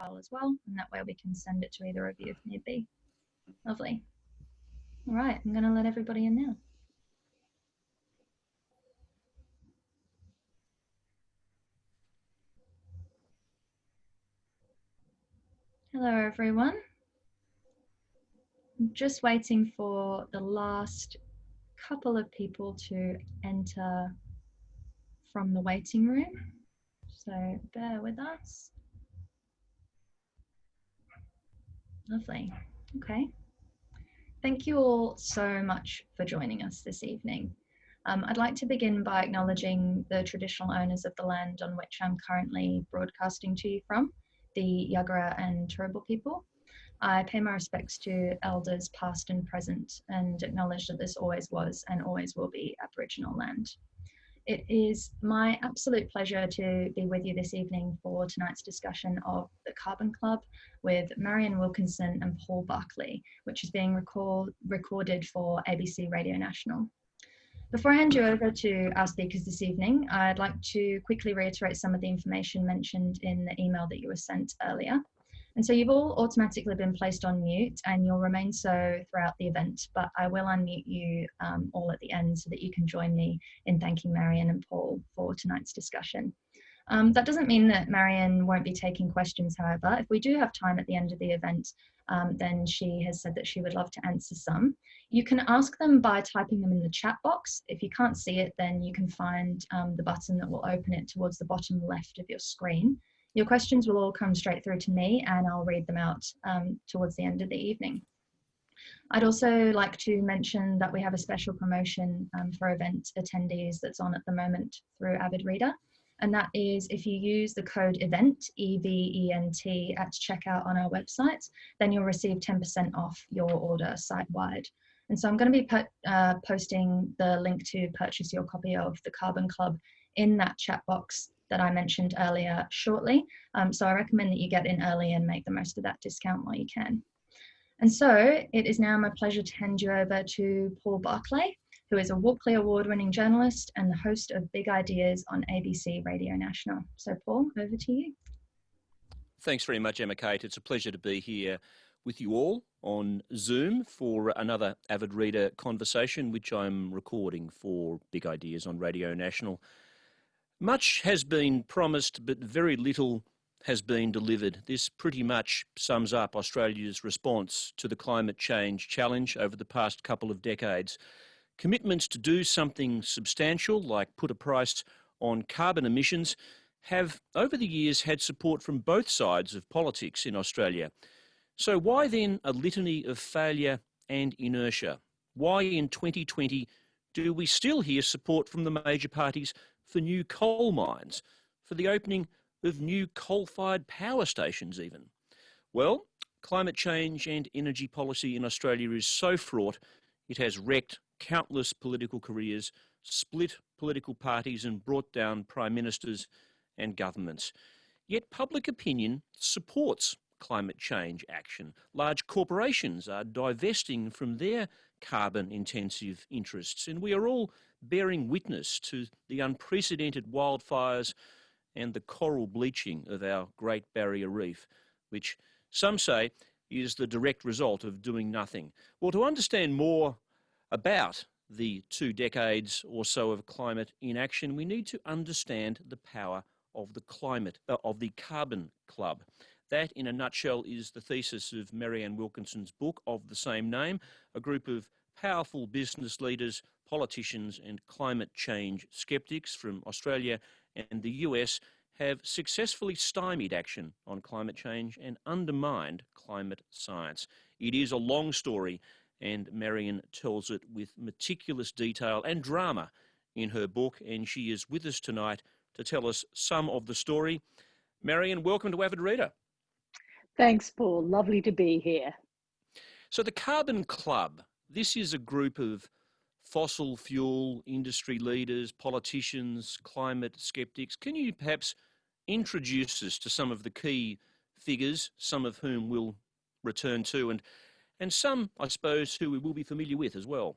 file as well, and that way we can send it to either of you if need be. Lovely. All right, I'm going to let everybody in now. Hello, everyone. I'm just waiting for the last couple of people to enter from the waiting room, so bear with us. Lovely. Okay. Thank you all so much for joining us this evening. I'd like to begin by acknowledging the traditional owners of the land on which I'm currently broadcasting to you from, the Yagara and Turrbal people. I pay my respects to elders past and present and acknowledge that this always was and always will be Aboriginal land. It is my absolute pleasure to be with you this evening for tonight's discussion of the Carbon Club with Marian Wilkinson and Paul Barclay, which is being recorded for ABC Radio National. Before I hand you over to our speakers this evening, I'd like to quickly reiterate some of the information mentioned in the email that you were sent earlier. And so you've all automatically been placed on mute and you'll remain so throughout the event, but I will unmute you all at the end so that you can join me in thanking Marian and Paul for tonight's discussion. That doesn't mean that Marian won't be taking questions, however. If we do have time at the end of the event, then she has said that she would love to answer some. You can ask them by typing them in the chat box. If you can't see it, then you can find the button that will open it towards the bottom left of your screen. Your questions will all come straight through to me and I'll read them out towards the end of the evening. I'd also like to mention that we have a special promotion for event attendees that's on at the moment through Avid Reader. And that is if you use the code EVENT, E-V-E-N-T, at checkout on our website, then you'll receive 10% off your order site-wide. And so I'm going to be posting the link to purchase your copy of the Carbon Club in that chat box that I mentioned earlier shortly. So I recommend that you get in early and make the most of that discount while you can. And so it is now my pleasure to hand you over to Paul Barclay, who is a Walkley Award-winning journalist and the host of Big Ideas on ABC Radio National. So Paul, over to you. Thanks very much, Emma Kate. It's a pleasure to be here with you all on Zoom for another Avid Reader conversation, which I'm recording for Big Ideas on Radio National. Much has been promised, but very little has been delivered. This pretty much sums up Australia's response to the climate change challenge over the past couple of decades. Commitments to do something substantial, like put a price on carbon emissions, have over the years had support from both sides of politics in Australia. So why then a litany of failure and inertia? Why in 2020 do we still hear support from the major parties for new coal mines, for the opening of new coal-fired power stations even? Well, climate change and energy policy in Australia is so fraught, it has wrecked countless political careers, split political parties and brought down prime ministers and governments. Yet public opinion supports climate change action. Large corporations are divesting from their carbon-intensive interests, and we are all bearing witness to the unprecedented wildfires and the coral bleaching of our Great Barrier Reef, which some say is the direct result of doing nothing. Well, to understand more about the 2 decades or so of climate inaction, we need to understand the power of the Carbon Club. That, in a nutshell, is the thesis of Marian Wilkinson's book of the same name, a group of powerful business leaders, politicians and climate change sceptics from Australia and the US have successfully stymied action on climate change and undermined climate science. It is a long story, and Marian tells it with meticulous detail and drama in her book, and she is with us tonight to tell us some of the story. Marian, welcome to Avid Reader. Thanks, Paul. Lovely to be here. So the Carbon Club, this is a group of fossil fuel industry leaders, politicians, climate skeptics. Can you perhaps introduce us to some of the key figures, some of whom we'll return to, and some, I suppose, who we will be familiar with as well?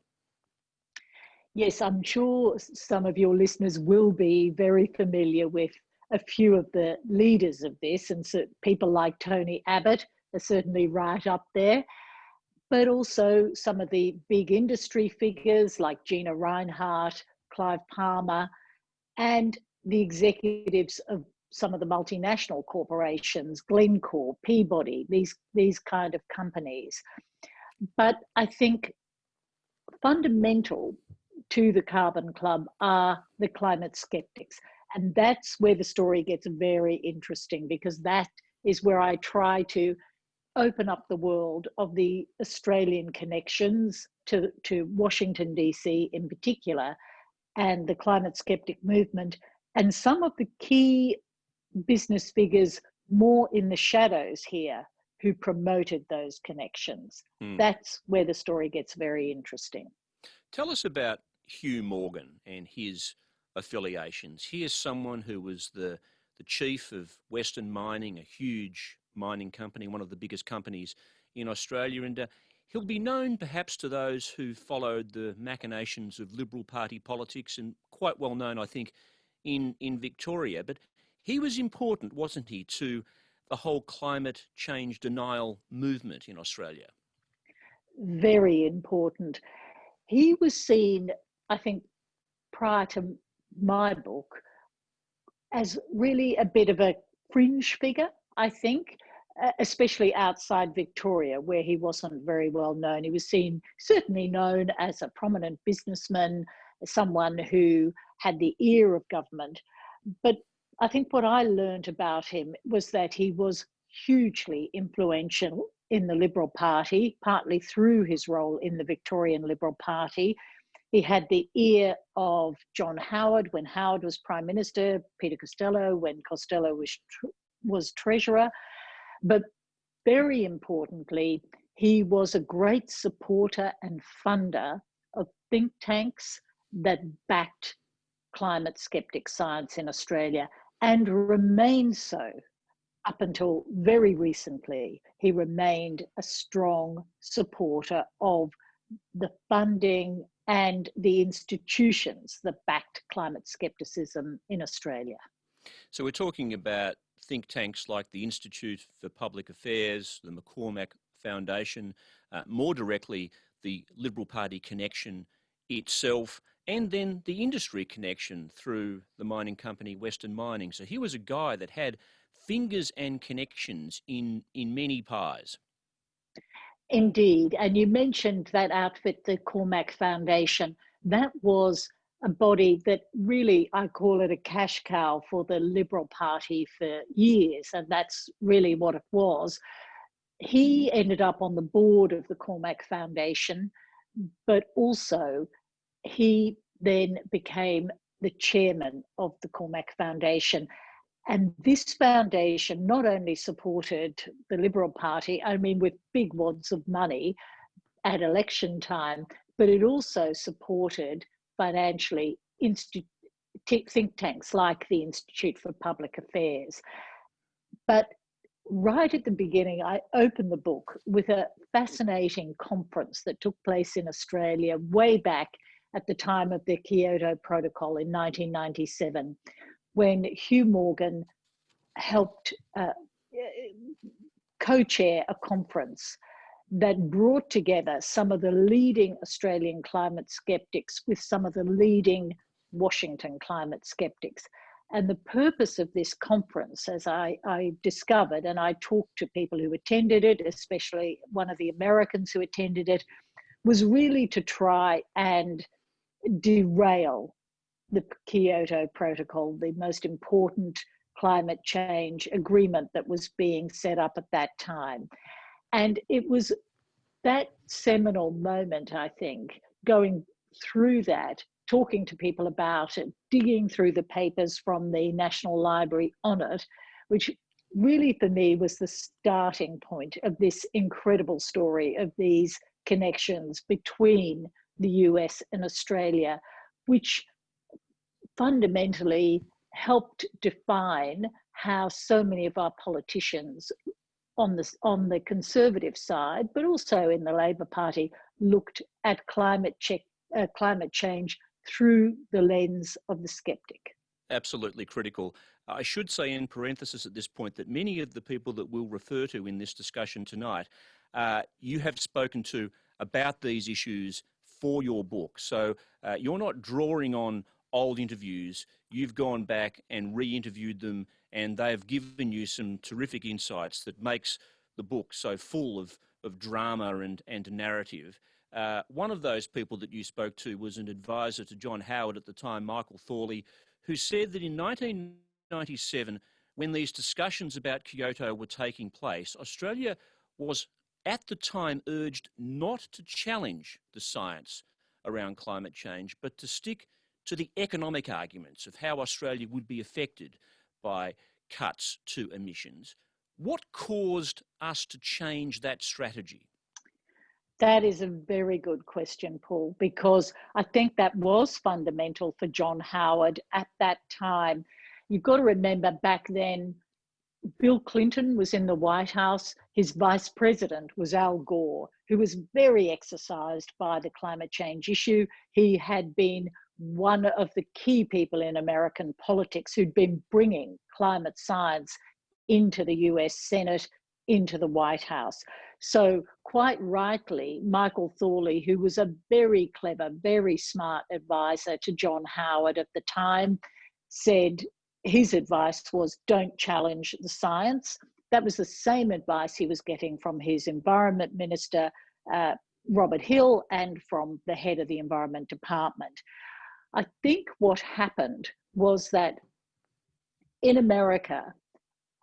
Yes, I'm sure some of your listeners will be very familiar with a few of the leaders of this, and so people like Tony Abbott are certainly right up there, but also some of the big industry figures like Gina Rinehart, Clive Palmer, and the executives of some of the multinational corporations, Glencore, Peabody, these kind of companies. But I think fundamental to the Carbon Club are the climate skeptics. And that's where the story gets very interesting, because that is where I try to open up the world of the Australian connections to Washington, DC in particular, and the climate skeptic movement, and some of the key business figures more in the shadows here who promoted those connections. That's where the story gets very interesting. Tell us about Hugh Morgan and his affiliations. Here's someone who was the chief of Western Mining, a huge mining company, one of the biggest companies in Australia, and he'll be known perhaps to those who followed the machinations of Liberal Party politics, and quite well known, I think, in Victoria. But he was important, wasn't he, to the whole climate change denial movement in Australia? Very important. He was seen, I think, prior to my book, as really a bit of a fringe figure, I think, especially outside Victoria, where he wasn't very well known. He was certainly known as a prominent businessman, someone who had the ear of government. But I think what I learned about him was that he was hugely influential in the Liberal Party, partly through his role in the Victorian Liberal Party. He had the ear of John Howard when Howard was Prime Minister, Peter Costello when Costello was Treasurer. But very importantly, he was a great supporter and funder of think tanks that backed climate skeptic science in Australia, and remains so up until very recently. He remained a strong supporter of the funding and the institutions that backed climate skepticism in Australia. So we're talking about think tanks like the Institute for Public Affairs, the Cormac Foundation, more directly the Liberal Party connection itself, and then the industry connection through the mining company Western Mining. So he was a guy that had fingers and connections in many pies. Indeed. And you mentioned that outfit, the Cormac Foundation. That was a body that really, I call it a cash cow for the Liberal Party for years. And that's really what it was. He ended up on the board of the Cormac Foundation, but also he then became the chairman of the Cormac Foundation. And this foundation not only supported the Liberal Party, I mean, with big wads of money at election time, but it also supported financially think tanks like the Institute for Public Affairs. But right at the beginning, I opened the book with a fascinating conference that took place in Australia way back at the time of the Kyoto Protocol in 1997, when Hugh Morgan helped co-chair a conference that brought together some of the leading Australian climate skeptics with some of the leading Washington climate skeptics. And the purpose of this conference, as I discovered, and I talked to people who attended it, especially one of the Americans who attended it, was really to try and derail the Kyoto Protocol, the most important climate change agreement that was being set up at that time. And it was that seminal moment, I think, going through that, talking to people about it, digging through the papers from the National Library on it, which really for me was the starting point of this incredible story of these connections between the US and Australia, which fundamentally helped define how so many of our politicians on the Conservative side, but also in the Labor Party, looked at climate change through the lens of the skeptic. Absolutely critical. I should say in parenthesis at this point that many of the people that we'll refer to in this discussion tonight, you have spoken to about these issues for your book. So you're not drawing on old interviews. You've gone back and re-interviewed them, and they've given you some terrific insights that makes the book so full of drama and narrative. One of those people that you spoke to was an advisor to John Howard at the time, Michael Thorley, who said that in 1997, when these discussions about Kyoto were taking place, Australia was at the time urged not to challenge the science around climate change, but to stick to the economic arguments of how Australia would be affected by cuts to emissions. What caused us to change that strategy? That is a very good question, Paul, because I think that was fundamental for John Howard at that time. You've got to remember back then, Bill Clinton was in the White House. His vice president was Al Gore, who was very exercised by the climate change issue. He had been one of the key people in American politics who'd been bringing climate science into the US Senate, into the White House. So quite rightly, Michael Thorley, who was a very clever, very smart advisor to John Howard at the time, said his advice was don't challenge the science. That was the same advice he was getting from his Environment Minister, Robert Hill, and from the head of the Environment Department. I think what happened was that in America,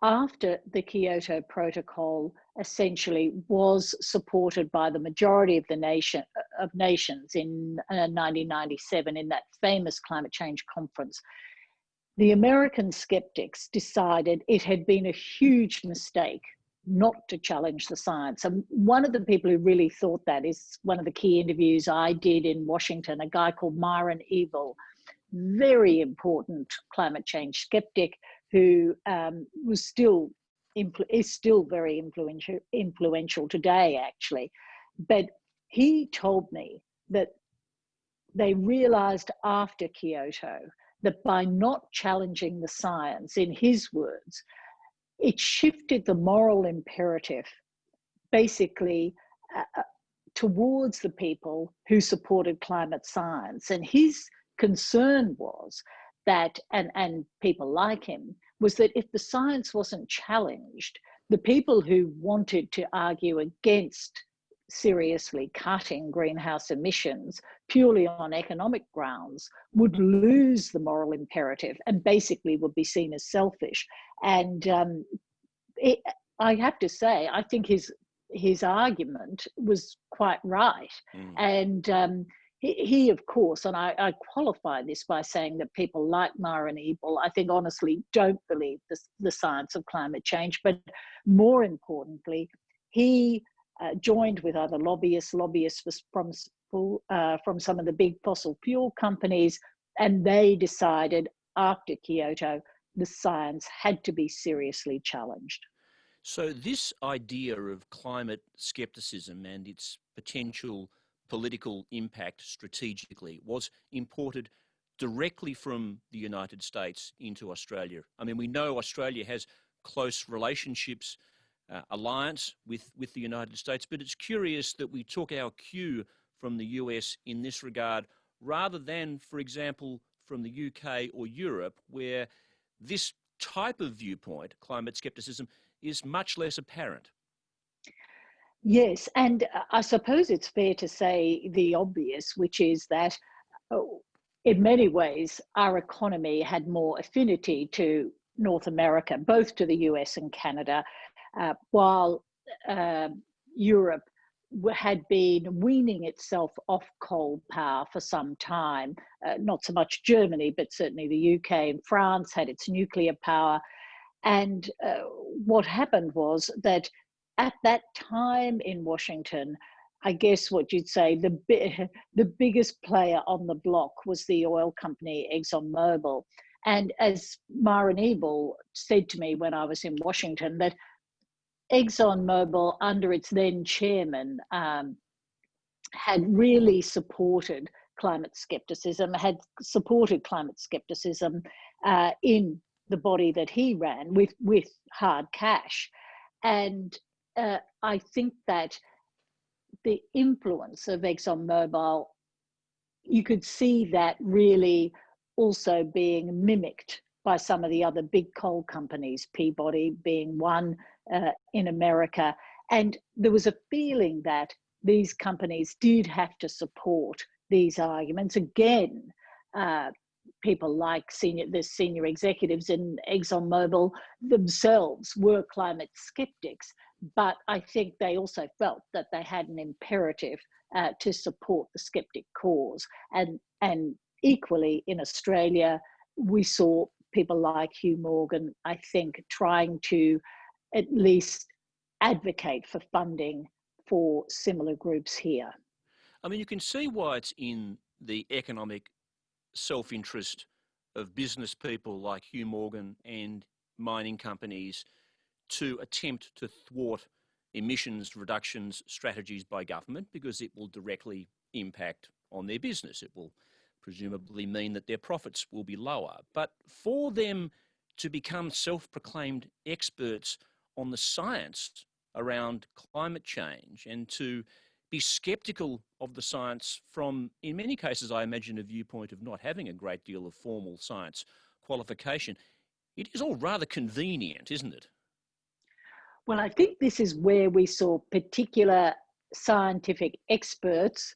after the Kyoto Protocol essentially was supported by the majority of the nations in 1997 in that famous climate change conference, the American skeptics decided it had been a huge mistake not to challenge the science. And one of the people who really thought that is one of the key interviews I did in Washington, a guy called Marian very important climate change skeptic who is still very influential today, actually. But he told me that they realized after Kyoto that by not challenging the science, in his words, it shifted the moral imperative basically towards the people who supported climate science. And his concern was that, and people like him, was that if the science wasn't challenged, the people who wanted to argue against seriously cutting greenhouse emissions purely on economic grounds would lose the moral imperative and basically would be seen as selfish. And I have to say, I think his argument was quite right. And he, of course, and I qualify this by saying that people like Marian Wilkinson, I think honestly don't believe the science of climate change, but more importantly, he joined with other lobbyists from some of the big fossil fuel companies, and they decided after Kyoto, the science had to be seriously challenged. So this idea of climate skepticism and its potential political impact strategically was imported directly from the United States into Australia. I mean, we know Australia has close relationships, alliance with the United States, but it's curious that we took our cue from the US in this regard rather than, for example, from the UK or Europe, where this type of viewpoint, climate skepticism, is much less apparent. Yes, and I suppose it's fair to say the obvious, which is that in many ways our economy had more affinity to North America, both to the US and Canada, while Europe had been weaning itself off coal power for some time. Not so much Germany, but certainly the UK and France had its nuclear power. And what happened was that at that time in Washington, I guess what you'd say the biggest player on the block was the oil company ExxonMobil. And as Marian Wilkinson said to me when I was in Washington, that ExxonMobil, under its then chairman, had really supported climate skepticism in the body that he ran with hard cash. And I think that the influence of ExxonMobil, you could see that really also being mimicked by some of the other big coal companies, Peabody being one in America. And there was a feeling that these companies did have to support these arguments. Again, people like the senior executives in ExxonMobil themselves were climate skeptics, but I think they also felt that they had an imperative to support the skeptic cause. And equally in Australia, we saw people like Hugh Morgan, I think, trying to at least advocate for funding for similar groups here. I mean, you can see why it's in the economic self-interest of business people like Hugh Morgan and mining companies to attempt to thwart emissions reductions strategies by government, because it will directly impact on their business. It will presumably mean that their profits will be lower. But for them to become self-proclaimed experts on the science around climate change and to be sceptical of the science from, in many cases, I imagine, a viewpoint of not having a great deal of formal science qualification, it is all rather convenient, isn't it? Well, I think this is where we saw particular scientific experts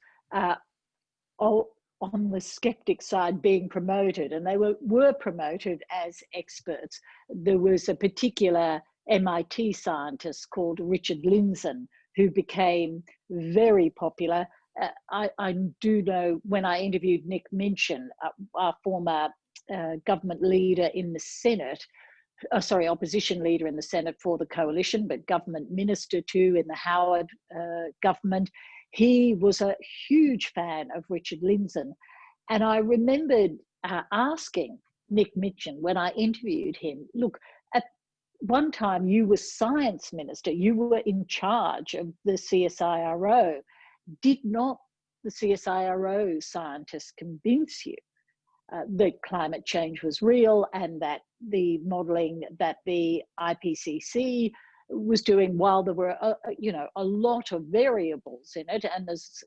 on the skeptic side being promoted, and they were promoted as experts. There was a particular MIT scientist called Richard Lindzen who became very popular. I do know when I interviewed Nick Minchin, our former government leader in the Senate, opposition leader in the Senate for the coalition, but government minister too in the Howard government. He was a huge fan of Richard Lindzen. And I remembered asking Nick Minchin when I interviewed him, look, at one time you were science minister, you were in charge of the CSIRO. Did not the CSIRO scientists convince you that climate change was real and that the modelling that the IPCC was doing, while there were a lot of variables in it, and there's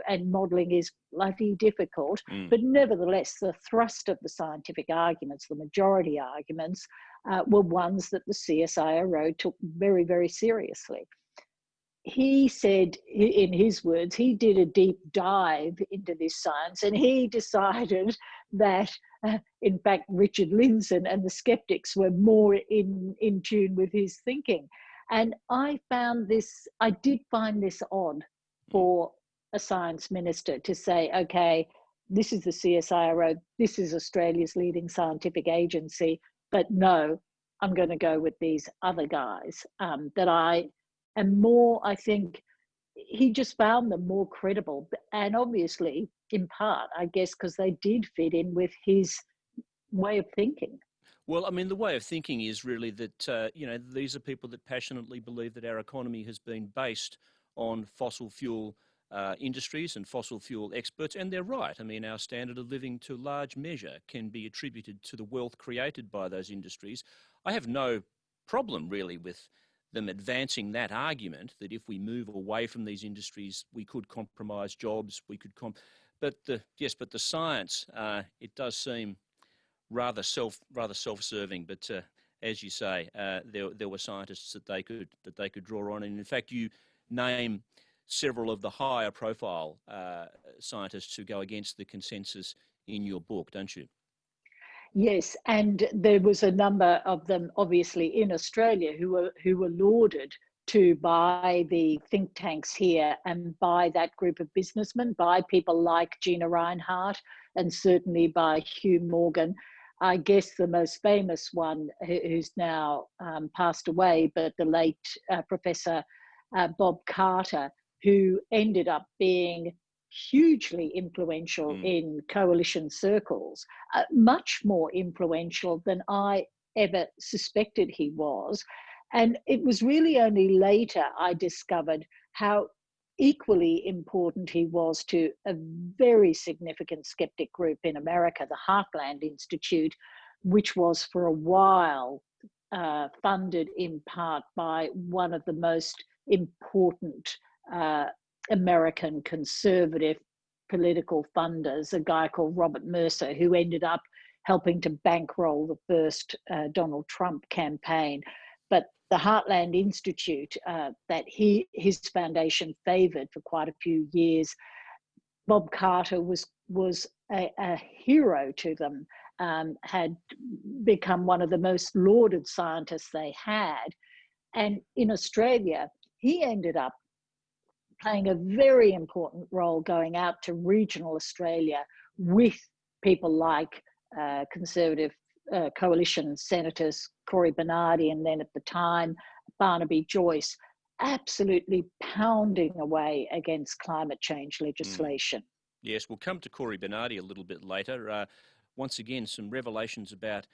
and modelling is bloody difficult, but nevertheless the thrust of the scientific arguments, the majority arguments, were ones that the CSIRO took very, very seriously. He said, in his words, he did a deep dive into this science and he decided that, in fact, Richard Lindzen and the skeptics were more in tune with his thinking. And I did find this odd for a science minister to say, okay, this is the CSIRO, this is Australia's leading scientific agency, but no, I'm going to go with these other guys that and more, I think he just found them more credible. And obviously, in part, I guess, because they did fit in with his way of thinking. Well, I mean, the way of thinking is really that, these are people that passionately believe that our economy has been based on fossil fuel industries and fossil fuel experts, and they're right. I mean, our standard of living to large measure can be attributed to the wealth created by those industries. I have no problem really with them advancing that argument that if we move away from these industries, we could compromise jobs, but the science, it does seem rather self-serving. But as you say, there were scientists that they could draw on, and in fact, you name several of the higher profile scientists who go against the consensus in your book, don't you? Yes, and there was a number of them, obviously, in Australia who were lauded to by the think tanks here and by that group of businessmen, by people like Gina Rinehart and certainly by Hugh Morgan. I guess the most famous one, who's now passed away, but the late Professor Bob Carter, who ended up being hugely influential in coalition circles, much more influential than I ever suspected he was. And it was really only later I discovered how equally important he was to a very significant skeptic group in America, the Heartland Institute, which was for a while funded in part by one of the most important American conservative political funders, a guy called Robert Mercer, who ended up helping to bankroll the first Donald Trump campaign. But the Heartland Institute that his foundation favoured for quite a few years, Bob Carter was a hero to them, had become one of the most lauded scientists they had. And in Australia, he ended up playing a very important role going out to regional Australia with people like Conservative coalition senators Cory Bernardi and then at the time Barnaby Joyce, absolutely pounding away against climate change legislation. Yes, we'll come to Cory Bernardi a little bit later. Once again, some revelations about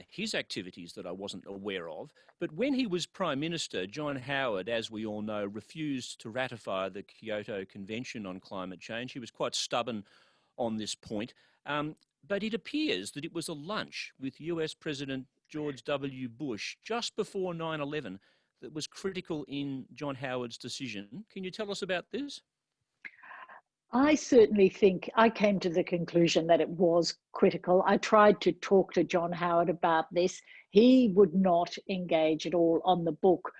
his activities that I wasn't aware of. But when he was Prime Minister, John Howard, as we all know, refused to ratify the Kyoto Convention on Climate Change. He was quite stubborn on this point. But it appears that it was a lunch with US President George W. Bush just before 9/11 that was critical in John Howard's decision. Can you tell us about this? I certainly think I came to the conclusion that it was critical. I tried to talk to John Howard about this. He would not engage at all on the book.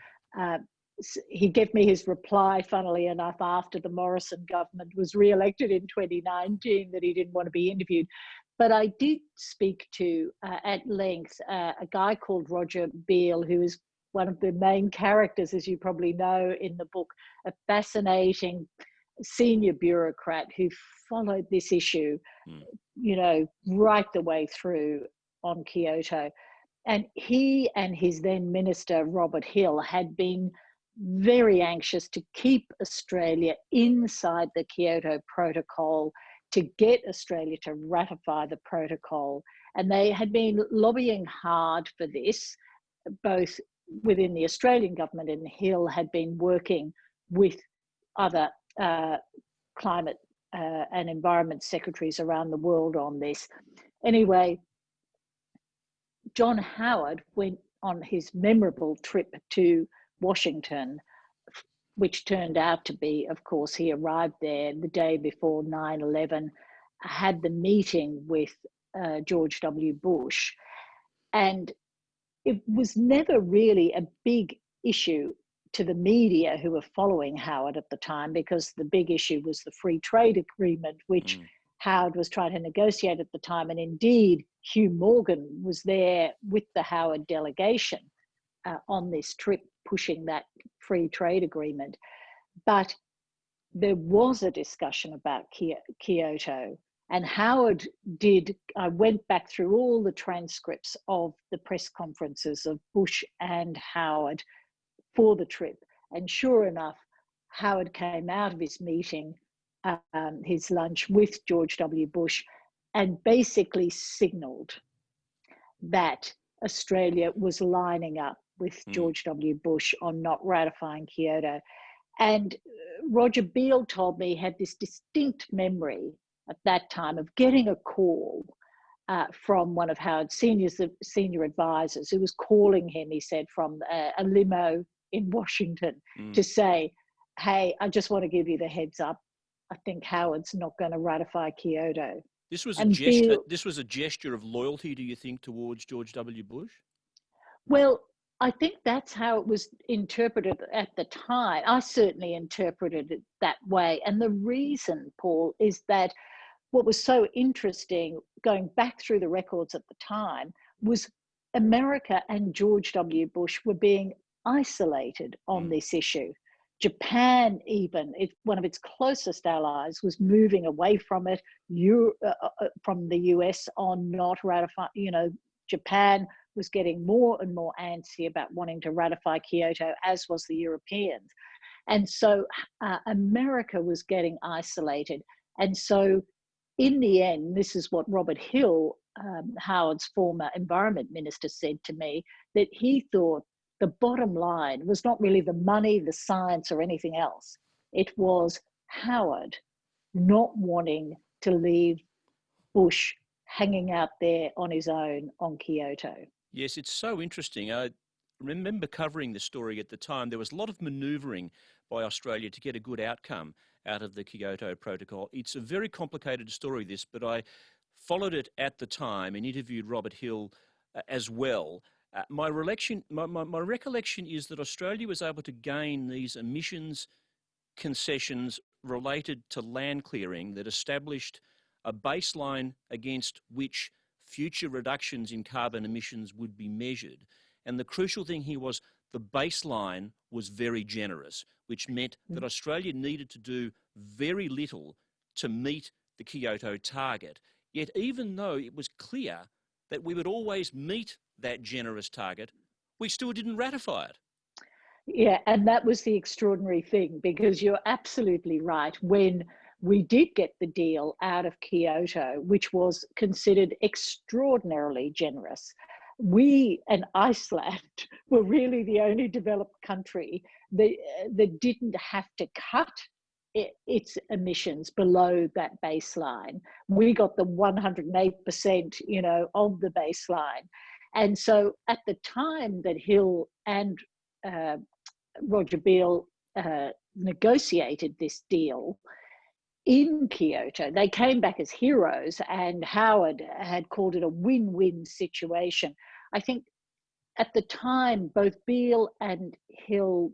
He gave me his reply, funnily enough, after the Morrison government was re-elected in 2019, that he didn't want to be interviewed. But I did speak to, at length, a guy called Roger Beale, who is one of the main characters, as you probably know, in the book, a fascinating senior bureaucrat who followed this issue, you know, right the way through on Kyoto. And he and his then minister, Robert Hill, had been very anxious to keep Australia inside the Kyoto Protocol, to get Australia to ratify the protocol. And they had been lobbying hard for this, both within the Australian government, and Hill had been working with other climate and environment secretaries around the world on this. Anyway, John Howard went on his memorable trip to Washington, which turned out to be, of course, he arrived there the day before 9/11, had the meeting with George W. Bush, and it was never really a big issue to the media who were following Howard at the time, because the big issue was the free trade agreement, which Howard was trying to negotiate at the time. And indeed, Hugh Morgan was there with the Howard delegation on this trip, pushing that free trade agreement. But there was a discussion about Kyoto. And Howard I went back through all the transcripts of the press conferences of Bush and Howard for the trip. And sure enough, Howard came out of his meeting, his lunch with George W. Bush, and basically signaled that Australia was lining up with George W. Bush on not ratifying Kyoto. And Roger Beale told me he had this distinct memory at that time of getting a call from one of Howard's senior advisors, who was calling him, he said, from a limo in Washington to say, hey, I just want to give you the heads up. I think Howard's not going to ratify Kyoto. This was a gesture of loyalty, do you think, towards George W. Bush? Well, I think that's how it was interpreted at the time. I certainly interpreted it that way. And the reason, Paul, is that what was so interesting, going back through the records at the time, was America and George W. Bush were being isolated on this issue. Japan, even, one of its closest allies, was moving away from it, from the US on not ratifying. You know, Japan was getting more and more antsy about wanting to ratify Kyoto, as was the Europeans. And so America was getting isolated. And so in the end, this is what Robert Hill, Howard's former environment minister, said to me, that he thought the bottom line was not really the money, the science, or anything else. It was Howard not wanting to leave Bush hanging out there on his own on Kyoto. Yes, it's so interesting. I remember covering the story at the time. There was a lot of manoeuvring by Australia to get a good outcome out of the Kyoto Protocol. It's a very complicated story, this, but I followed it at the time and interviewed Robert Hill as well. My recollection is that Australia was able to gain these emissions concessions related to land clearing that established a baseline against which future reductions in carbon emissions would be measured. And the crucial thing here was the baseline was very generous, which meant that Australia needed to do very little to meet the Kyoto target. Yet even though it was clear that we would always meet that generous target, we still didn't ratify it. Yeah, and that was the extraordinary thing, because you're absolutely right. When we did get the deal out of Kyoto, which was considered extraordinarily generous, we and Iceland were really the only developed country that didn't have to cut its emissions below that baseline. We got the 108%, of the baseline. And so at the time that Hill and Roger Beale negotiated this deal in Kyoto, they came back as heroes, and Howard had called it a win-win situation. I think at the time, both Beale and Hill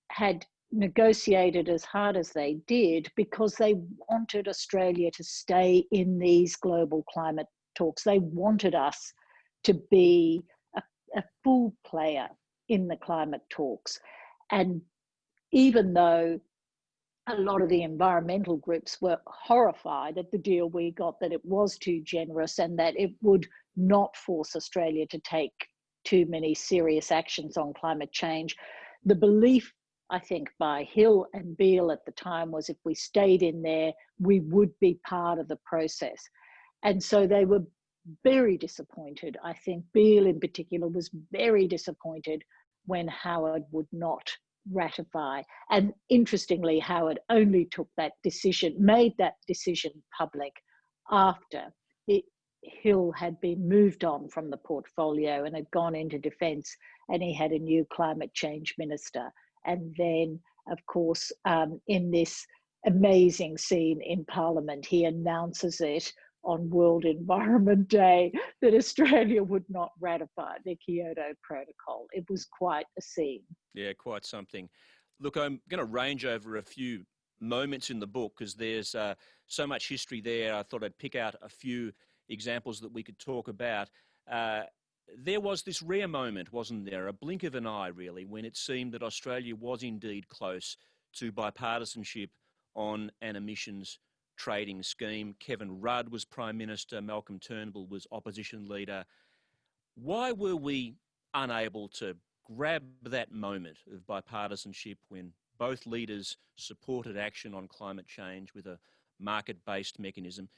had negotiated as hard as they did because they wanted Australia to stay in these global climate talks. They wanted us to be a full player in the climate talks. And even though a lot of the environmental groups were horrified at the deal we got, that it was too generous and that it would not force Australia to take too many serious actions on climate change, the belief, I think, by Hill and Beale at the time was if we stayed in there, we would be part of the process. And so they were very disappointed. I think Beale in particular was very disappointed when Howard would not ratify. And interestingly, Howard only took that decision, made that decision public after Hill had been moved on from the portfolio and had gone into defence, and he had a new climate change minister. And then, of course, in this amazing scene in Parliament, he announces it on World Environment Day that Australia would not ratify the Kyoto Protocol. It was quite a scene. Yeah, quite something. Look, I'm going to range over a few moments in the book because there's so much history there. I thought I'd pick out a few examples that we could talk about. There was this rare moment, wasn't there, a blink of an eye really, when it seemed that Australia was indeed close to bipartisanship on an emissions trading scheme. Kevin Rudd was Prime Minister, Malcolm Turnbull was opposition leader. Why were we unable to grab that moment of bipartisanship when both leaders supported action on climate change with a market-based mechanism?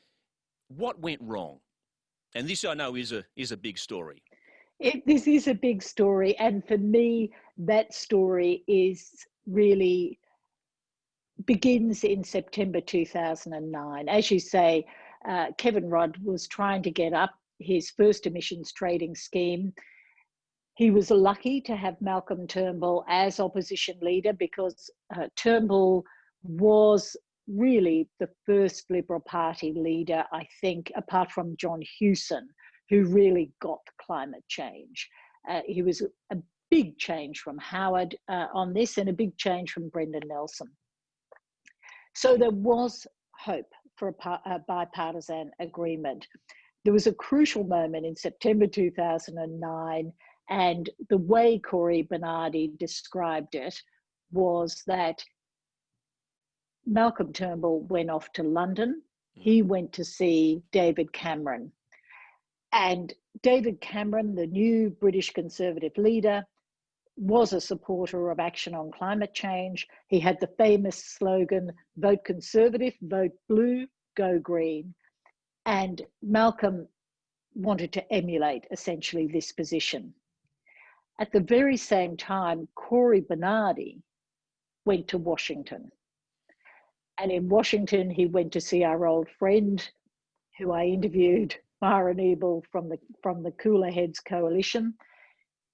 What went wrong? And this, I know, is a big story. This is a big story, and for me, that story really begins in September 2009. As you say, Kevin Rudd was trying to get up his first emissions trading scheme. He was lucky to have Malcolm Turnbull as opposition leader because Turnbull was really the first Liberal Party leader, I think, apart from John Hewson, who really got climate change. He was a big change from Howard on this, and a big change from Brendan Nelson. So there was hope for a bipartisan agreement. There was a crucial moment in September 2009, and the way Corey Bernardi described it was that Malcolm Turnbull went off to London. He went to see David Cameron. And David Cameron, the new British Conservative leader, was a supporter of action on climate change. He had the famous slogan, "Vote Conservative, vote Blue, go Green." And Malcolm wanted to emulate essentially this position. At the very same time, Corey Bernardi went to Washington. And in Washington, he went to see our old friend, who I interviewed Myron Ebel from the Cooler Heads Coalition.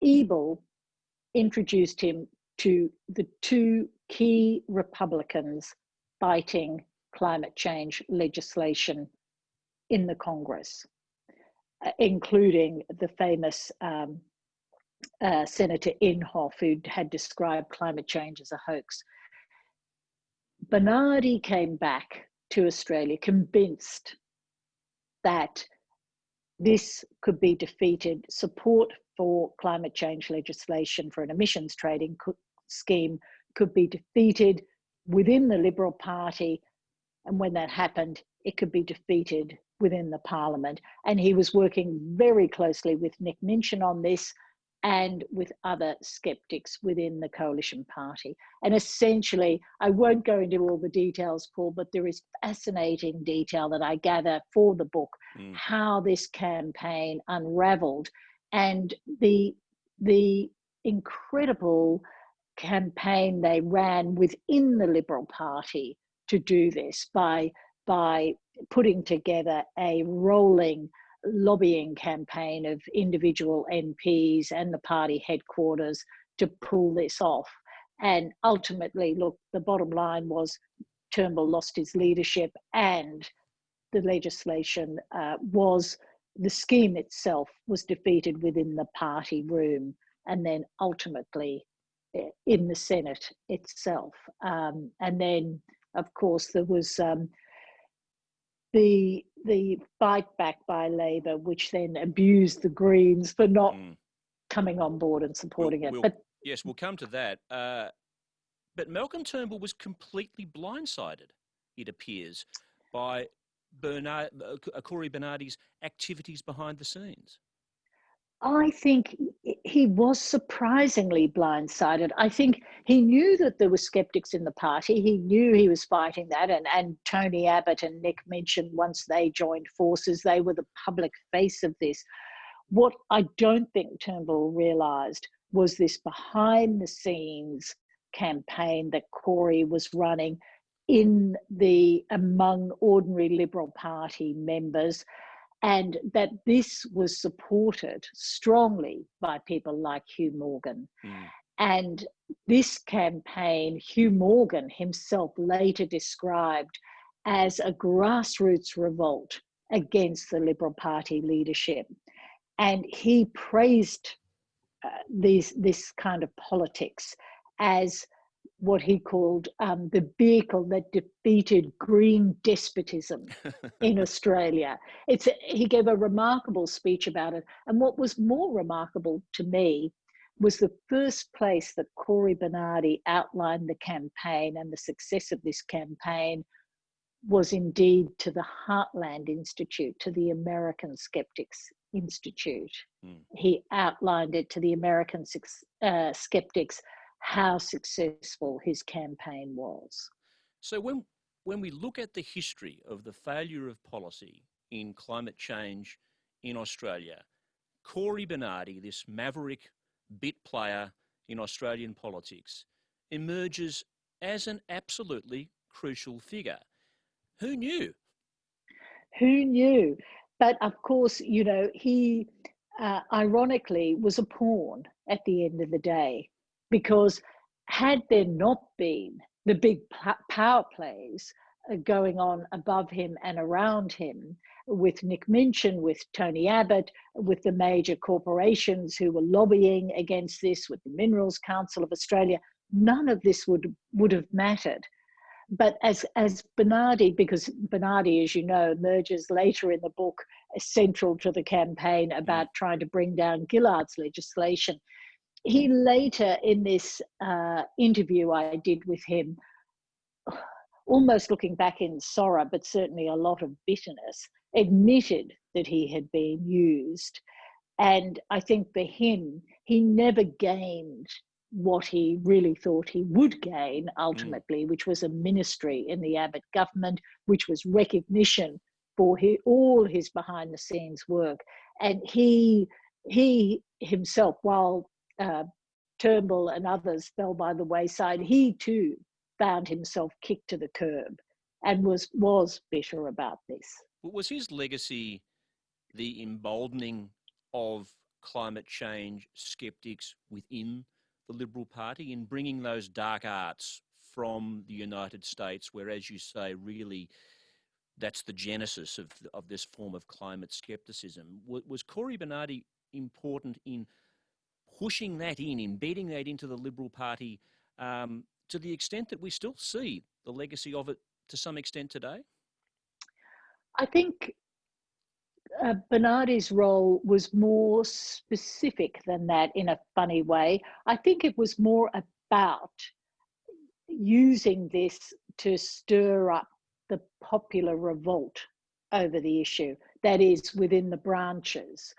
Ebel introduced him to the two key Republicans fighting climate change legislation in the Congress, including the famous Senator Inhofe, who had described climate change as a hoax. Bernardi came back to Australia convinced that this could be defeated. Support for climate change legislation for an emissions trading scheme could be defeated within the Liberal Party. And when that happened, it could be defeated within the Parliament. And he was working very closely with Nick Minchin on this and with other skeptics within the Coalition Party. And essentially, I won't go into all the details, Paul, but there is fascinating detail that I gather for the book, how this campaign unraveled and the incredible campaign they ran within the Liberal Party to do this by putting together a rolling lobbying campaign of individual MPs and the party headquarters to pull this off. And ultimately, look, the bottom line was Turnbull lost his leadership and the legislation the scheme itself was defeated within the party room and then ultimately in the Senate itself. And then, of course, there was the fight back by Labor, which then abused the Greens for not coming on board and supporting it. Yes, we'll come to that. But Malcolm Turnbull was completely blindsided, it appears, by Corey Bernardi's activities behind the scenes. I think he was surprisingly blindsided. I think he knew that there were skeptics in the party. He knew he was fighting that. And Tony Abbott and Nick Minchin, once they joined forces, they were the public face of this. What I don't think Turnbull realised was this behind the scenes campaign that Corey was running among ordinary Liberal Party members, and that this was supported strongly by people like Hugh Morgan. And this campaign, Hugh Morgan himself later described as a grassroots revolt against the Liberal Party leadership. And he praised this kind of politics as what he called the vehicle that defeated green despotism in Australia. He gave a remarkable speech about it. And what was more remarkable to me was the first place that Corey Bernardi outlined the campaign and the success of this campaign was indeed to the Heartland Institute, to the American Skeptics Institute. He outlined it to the American skeptics how successful his campaign was. So when we look at the history of the failure of policy in climate change in Australia, Corey Bernardi, this maverick bit player in Australian politics, emerges as an absolutely crucial figure. Who knew? Who knew? But of course, he ironically was a pawn at the end of the day. Because had there not been the big power plays going on above him and around him with Nick Minchin, with Tony Abbott, with the major corporations who were lobbying against this, with the Minerals Council of Australia, none of this would have mattered. But as Bernardi, because Bernardi, as you know, emerges later in the book as central to the campaign about trying to bring down Gillard's legislation, he later, in this interview I did with him, almost looking back in sorrow, but certainly a lot of bitterness, admitted that he had been used. And I think for him, he never gained what he really thought he would gain ultimately, which was a ministry in the Abbott government, which was recognition for all his behind the scenes work. And he himself, while Turnbull and others fell by the wayside, he too found himself kicked to the curb and was bitter about this. Was his legacy the emboldening of climate change skeptics within the Liberal Party in bringing those dark arts from the United States, where, as you say, really that's the genesis of this form of climate skepticism? Was Cory Bernardi important in pushing that in, embedding that into the Liberal Party to the extent that we still see the legacy of it to some extent today? I think Bernardi's role was more specific than that in a funny way. I think it was more about using this to stir up the popular revolt over the issue. That is, within the branches,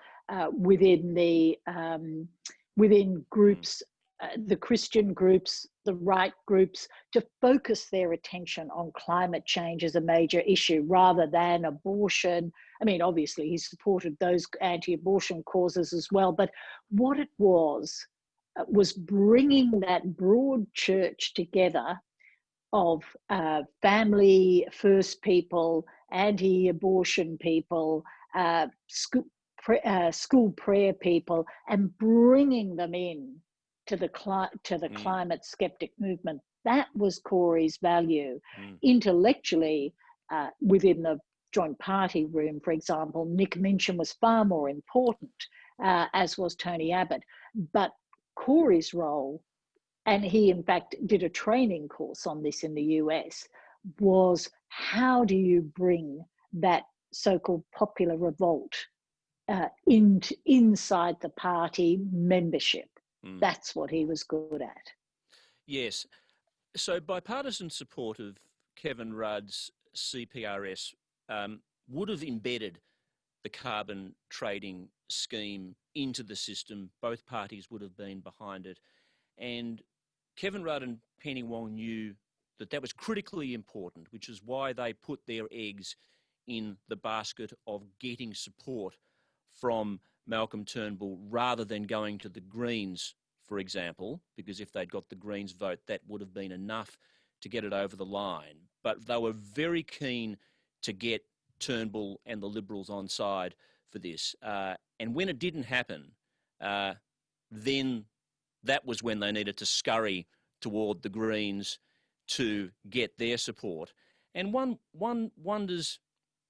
within groups, the Christian groups, the right groups, to focus their attention on climate change as a major issue rather than abortion. I mean, obviously, he supported those anti-abortion causes as well, but what it was bringing that broad church together of family first people, anti-abortion people, school prayer people, and bringing them in to the climate skeptic movement. That was Cory's value. Intellectually, within the Joint Party room, for example, Nick Minchin was far more important, as was Tony Abbott. But Cory's role, and he in fact did a training course on this in the US, was how do you bring that so-called popular revolt inside the party membership? That's what he was good at. Yes. So bipartisan support of Kevin Rudd's CPRS would have embedded the carbon trading scheme into the system. Both parties would have been behind it. And Kevin Rudd and Penny Wong knew that that was critically important, which is why they put their eggs in the basket of getting support from Malcolm Turnbull rather than going to the Greens, for example, because if they'd got the Greens vote, that would have been enough to get it over the line. But they were very keen to get Turnbull and the Liberals on side for this. And when it didn't happen, then that was when they needed to scurry toward the Greens to get their support. And one wonders,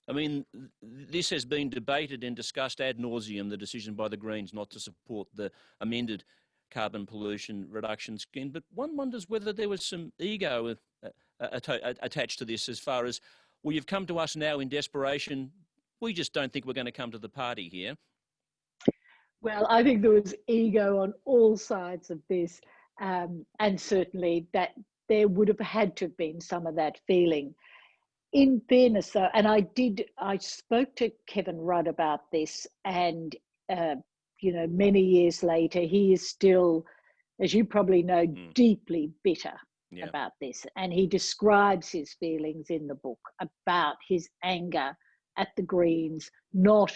I mean, this has been debated and discussed ad nauseum, the decision by the Greens not to support the amended carbon pollution reduction scheme. But one wonders whether there was some ego attached to this, as far as, well, you've come to us now in desperation. We just don't think we're going to come to the party here. Well, I think there was ego on all sides of this, and certainly that there would have had to have been some of that feeling. In fairness, though, and I spoke to Kevin Rudd about this, and many years later, he is still, as you probably know, deeply bitter about this, and he describes his feelings in the book about his anger at the Greens, not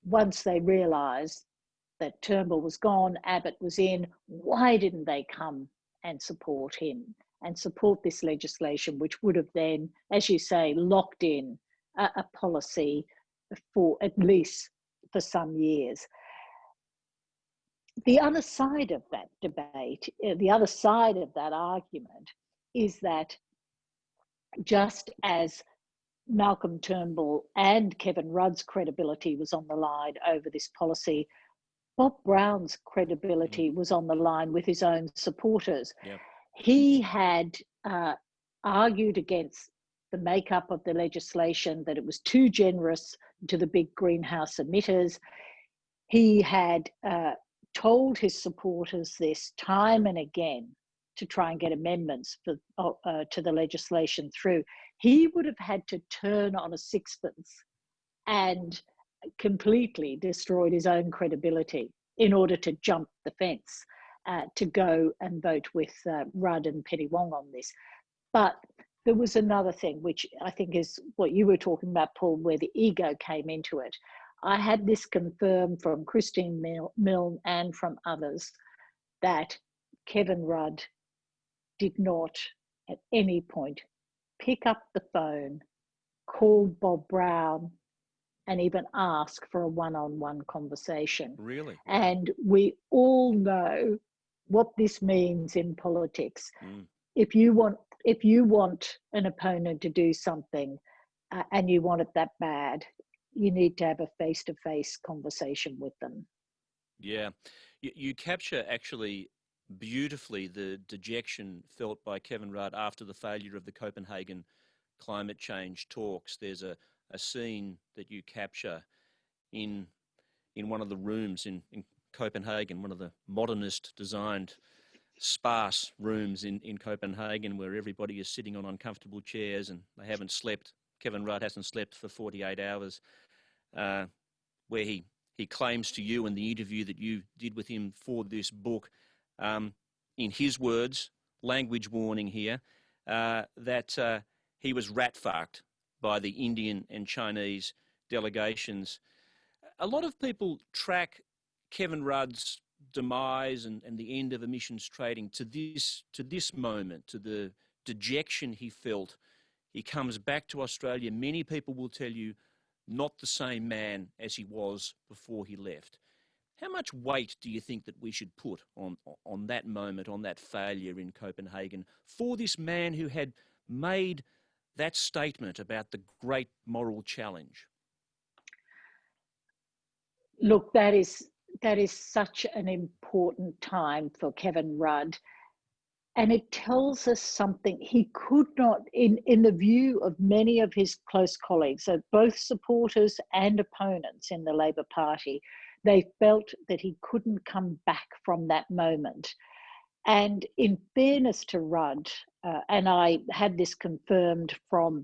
once they realised that Turnbull was gone, Abbott was in, why didn't they come and support him and support this legislation, which would have then, as you say, locked in a policy for at least for some years. The other side of that debate, the other side of that argument, is that just as Malcolm Turnbull and Kevin Rudd's credibility was on the line over this policy, Bob Brown's credibility was on the line with his own supporters. Yep. He had argued against the makeup of the legislation, that it was too generous to the big greenhouse emitters. He had told his supporters this time and again to try and get amendments to the legislation through. He would have had to turn on a sixpence and completely destroyed his own credibility in order to jump the fence to go and vote with Rudd and Penny Wong on this. But there was another thing, which I think is what you were talking about, Paul, where the ego came into it. I had this confirmed from Christine Milne and from others that Kevin Rudd did not at any point pick up the phone, call Bob Brown, and even ask for a one-on-one conversation. Really? And we all know what this means in politics. Mm. If you want an opponent to do something and you want it that bad, you need to have a face-to-face conversation with them. Yeah. You capture actually beautifully the dejection felt by Kevin Rudd after the failure of the Copenhagen climate change talks. There's a scene that you capture in one of the rooms in Copenhagen, one of the modernist designed sparse rooms in Copenhagen, where everybody is sitting on uncomfortable chairs and they haven't slept. Kevin Rudd hasn't slept for 48 hours, where he claims to you in the interview that you did with him for this book, in his words, language warning here, that he was rat-fucked by the Indian and Chinese delegations. A lot of people track Kevin Rudd's demise and the end of emissions trading to this moment, to the dejection he felt. He comes back to Australia. Many people will tell you not the same man as he was before he left. How much weight do you think that we should put on that moment, on that failure in Copenhagen, for this man who had made that statement about the great moral challenge? Look, that is such an important time for Kevin Rudd. And it tells us something he could not, in the view of many of his close colleagues, so both supporters and opponents in the Labor Party, they felt that he couldn't come back from that moment. And in fairness to Rudd, and I had this confirmed from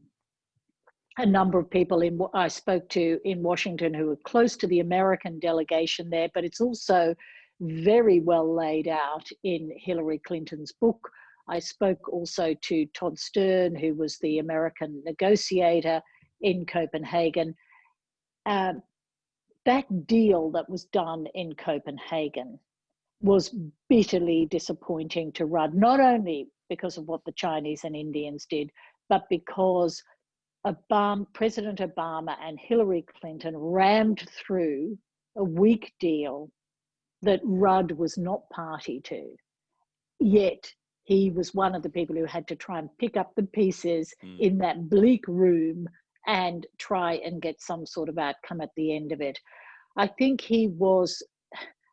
a number of people I spoke to in Washington who were close to the American delegation there, but it's also very well laid out in Hillary Clinton's book. I spoke also to Todd Stern, who was the American negotiator in Copenhagen. That deal that was done in Copenhagen was bitterly disappointing to Rudd, not because of what the Chinese and Indians did, but because President Obama and Hillary Clinton rammed through a weak deal that Rudd was not party to. Yet he was one of the people who had to try and pick up the pieces in that bleak room and try and get some sort of outcome at the end of it. I think he was,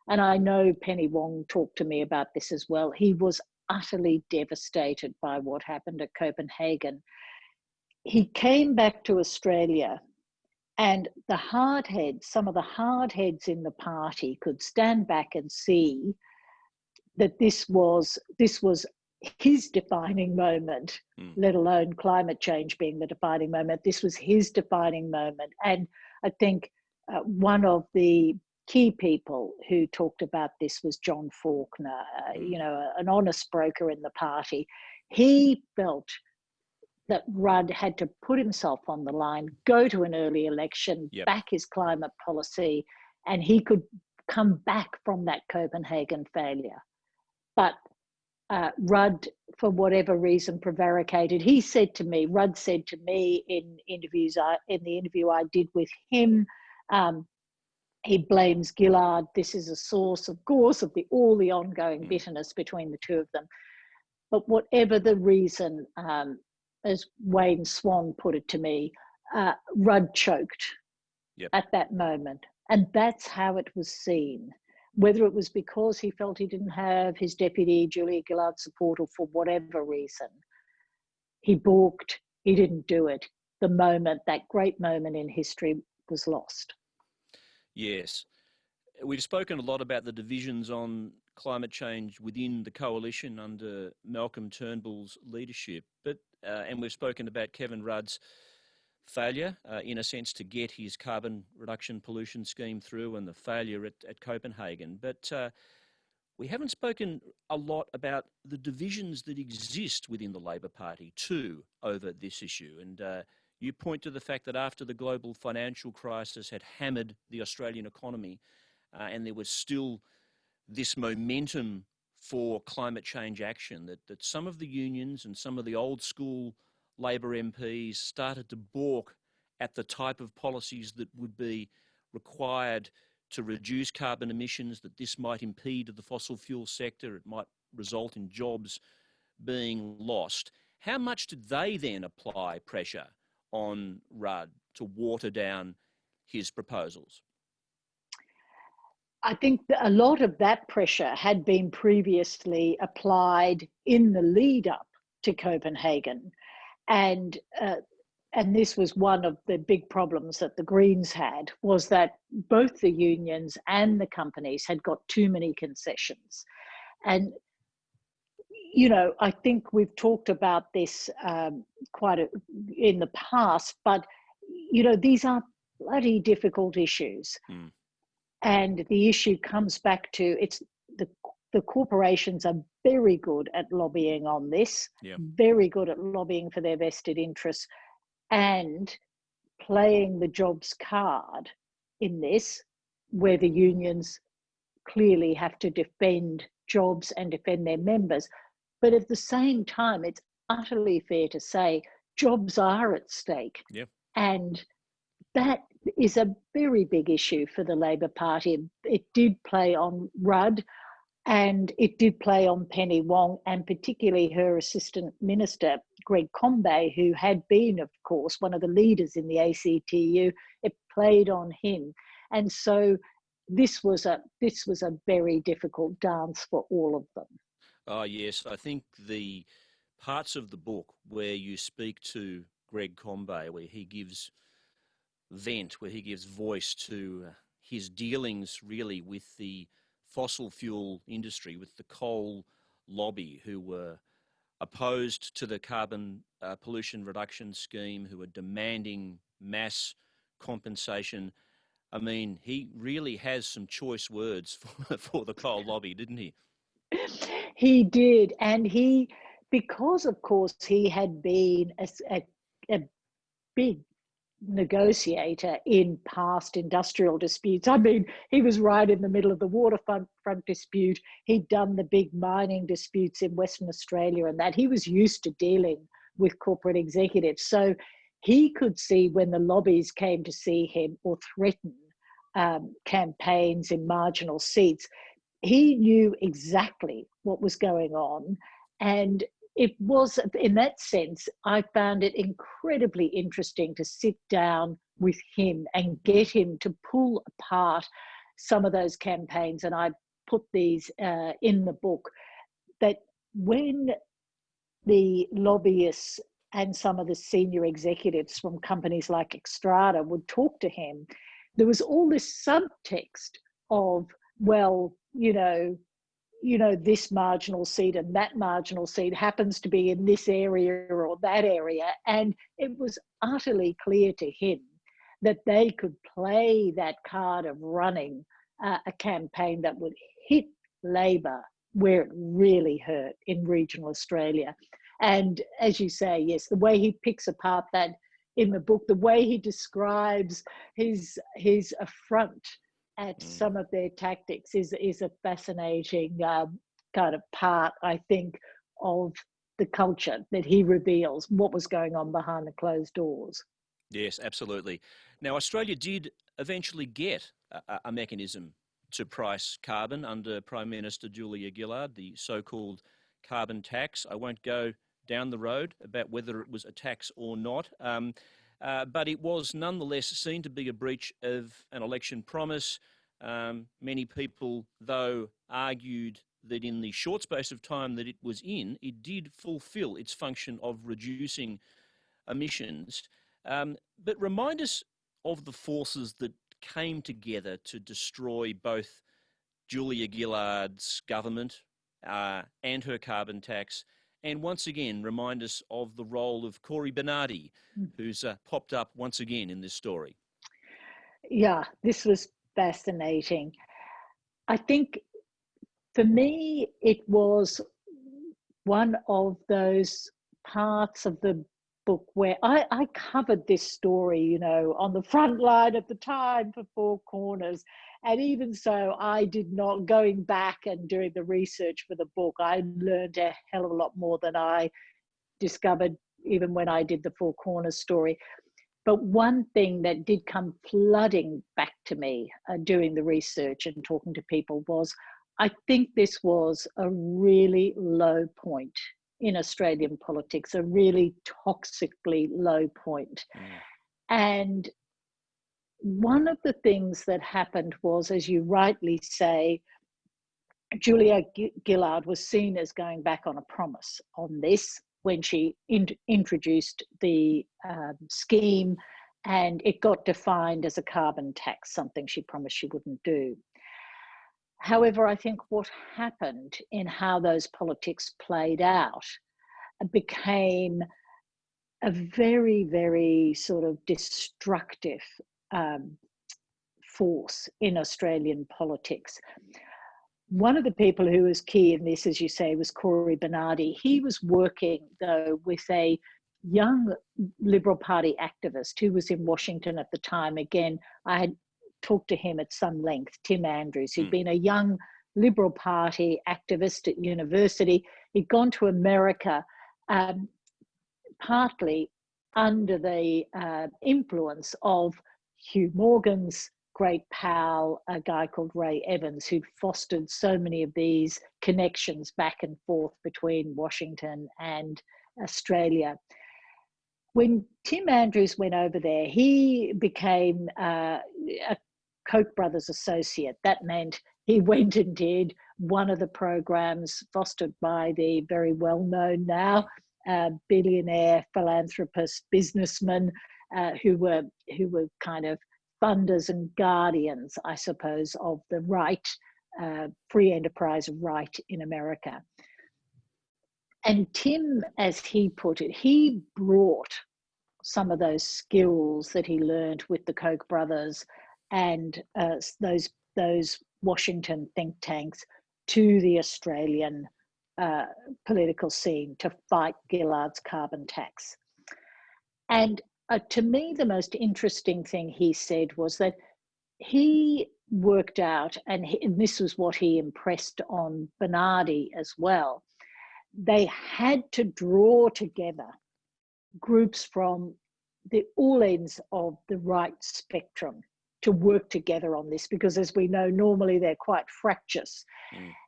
and I know Penny Wong talked to me about this as well, he was utterly devastated by what happened at Copenhagen. He came back to Australia, and some of the hard heads in the party could stand back and see that this was his defining moment, let alone climate change being the defining moment. This was his defining moment. And I think one of the key people who talked about this was John Faulkner, an honest broker in the party. He felt that Rudd had to put himself on the line, go to an early election, back his climate policy, and he could come back from that Copenhagen failure. But Rudd, for whatever reason, prevaricated. Rudd said to me in the interview I did with him, he blames Gillard. This is a source, of course, of all the ongoing bitterness between the two of them. But whatever the reason, as Wayne Swan put it to me, Rudd choked at that moment. And that's how it was seen. Whether it was because he felt he didn't have his deputy, Julia Gillard's support, or for whatever reason, he balked, he didn't do it. That great moment in history was lost. Yes. We've spoken a lot about the divisions on climate change within the coalition under Malcolm Turnbull's leadership, and we've spoken about Kevin Rudd's failure, in a sense, to get his carbon reduction pollution scheme through, and the failure at Copenhagen. But we haven't spoken a lot about the divisions that exist within the Labor Party too over this issue. And you point to the fact that after the global financial crisis had hammered the Australian economy, and there was still this momentum for climate change action, that some of the unions and some of the old school Labor MPs started to balk at the type of policies that would be required to reduce carbon emissions, that this might impede the fossil fuel sector, it might result in jobs being lost. How much did they then apply pressure on Rudd to water down his proposals? I think that a lot of that pressure had been previously applied in the lead up to Copenhagen. And this was one of the big problems that the Greens had, was that both the unions and the companies had got too many concessions. And, you know, I think we've talked about this in the past, but, you know, these are bloody difficult issues. Mm. And the issue comes back to the corporations are very good at lobbying on this, very good at lobbying for their vested interests and playing the jobs card in this, where the unions clearly have to defend jobs and defend their members. But at the same time, it's utterly fair to say jobs are at stake. Yep. And that is a very big issue for the Labor Party. It did play on Rudd and it did play on Penny Wong, and particularly her assistant minister, Greg Combay, who had been, of course, one of the leaders in the ACTU. It played on him. And so this was a very difficult dance for all of them. Oh, yes. I think the parts of the book where you speak to Greg Combay, where he gives voice to his dealings really with the fossil fuel industry, with the coal lobby, who were opposed to the carbon pollution reduction scheme, who were demanding mass compensation. I mean, he really has some choice words for the coal lobby, didn't he? He did. And because of course he had been a big negotiator in past industrial disputes. I mean, he was right in the middle of the waterfront dispute. He'd done the big mining disputes in Western Australia and that. He was used to dealing with corporate executives. So he could see when the lobbies came to see him or threaten campaigns in marginal seats. He knew exactly what was going on. And it was, in that sense, I found it incredibly interesting to sit down with him and get him to pull apart some of those campaigns. And I put these in the book, that when the lobbyists and some of the senior executives from companies like Xstrata would talk to him, there was all this subtext of, well, you know, this marginal seat and that marginal seat happens to be in this area or that area. And it was utterly clear to him that they could play that card of running a campaign that would hit Labor where it really hurt in regional Australia. And as you say, yes, the way he picks apart that in the book, the way he describes his affront at some of their tactics is a fascinating kind of part, I think, of the culture that he reveals, what was going on behind the closed doors. Yes, absolutely. Now, Australia did eventually get a mechanism to price carbon under Prime Minister Julia Gillard, the so-called carbon tax. I won't go down the road about whether it was a tax or not, but it was nonetheless seen to be a breach of an election promise. Many people, though, argued that in the short space of time that it was in, it did fulfil its function of reducing emissions. But remind us of the forces that came together to destroy both Julia Gillard's government and her carbon tax. And once again, remind us of the role of Cory Bernardi, who's popped up once again in this story. Yeah, this was fascinating. I think for me, it was one of those parts of the book where I covered this story, you know, on the front line at the time for Four Corners. And even so, I did not, going back and doing the research for the book, I learned a hell of a lot more than I discovered even when I did the Four Corners story. But one thing that did come flooding back to me doing the research and talking to people was, I think this was a really low point in Australian politics, a really toxically low point. And one of the things that happened was, as you rightly say, Julia Gillard was seen as going back on a promise on this when she introduced the scheme, and it got defined as a carbon tax, something she promised she wouldn't do. However, I think what happened in how those politics played out became a very, very sort of destructive force in Australian politics. One of the people who was key in this, as you say, was Corey Bernardi. He was working, though, with a young Liberal Party activist who was in Washington at the time. Again, I had talked to him at some length, Tim Andrews. He'd been a young Liberal Party activist at university. He'd gone to America partly under the influence of Hugh Morgan's great pal, a guy called Ray Evans, who'd fostered so many of these connections back and forth between Washington and Australia. When Tim Andrews went over there, he became a Koch brothers associate. That meant he went and did one of the programs fostered by the very well-known now billionaire, philanthropist, businessmen who were kind of funders and guardians, I suppose, of the right, free enterprise right in America. And Tim, as he put it, he brought some of those skills that he learned with the Koch brothers and those Washington think tanks to the Australian political scene to fight Gillard's carbon tax. And to me, the most interesting thing he said was that he worked out, and this was what he impressed on Bernardi as well, they had to draw together groups from all ends of the right spectrum to work together on this, because as we know, normally they're quite fractious.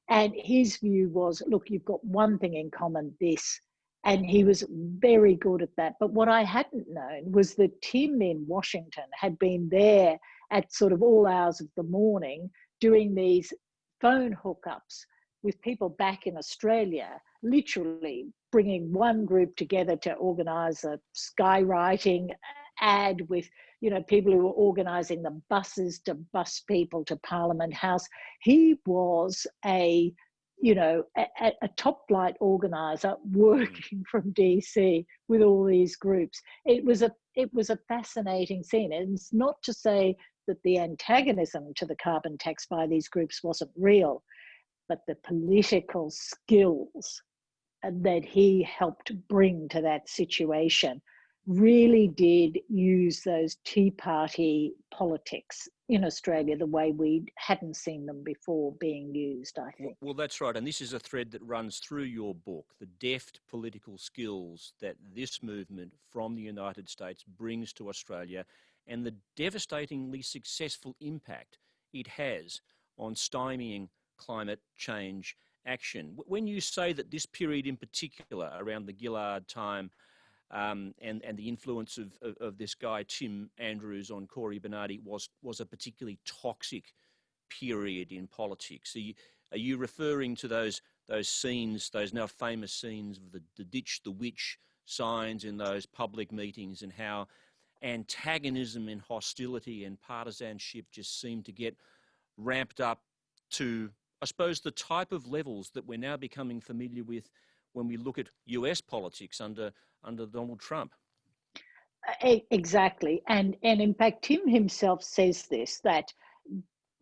And his view was, look, you've got one thing in common, this. And he was very good at that. But what I hadn't known was that Tim in Washington had been there at sort of all hours of the morning doing these phone hookups with people back in Australia, literally bringing one group together to organise a skywriting ad with, you know, people who were organising the buses to bus people to Parliament House. He was a top flight organizer working from DC with all these groups. It was a fascinating scene. And it's not to say that the antagonism to the carbon tax by these groups wasn't real, but the political skills that he helped bring to that situation really did use those Tea Party politics in Australia the way we hadn't seen them before being used, I think. Well, that's right. And this is a thread that runs through your book, the deft political skills that this movement from the United States brings to Australia and the devastatingly successful impact it has on stymieing climate change action. When you say that this period in particular, around the Gillard time, and the influence of this guy, Tim Andrews, on Corey Bernardi was a particularly toxic period in politics. Are you referring to those scenes, those now famous scenes of the ditch the witch signs in those public meetings, and how antagonism and hostility and partisanship just seemed to get ramped up to, I suppose, the type of levels that we're now becoming familiar with when we look at US politics under Donald Trump? Exactly. And in fact, Tim himself says this, that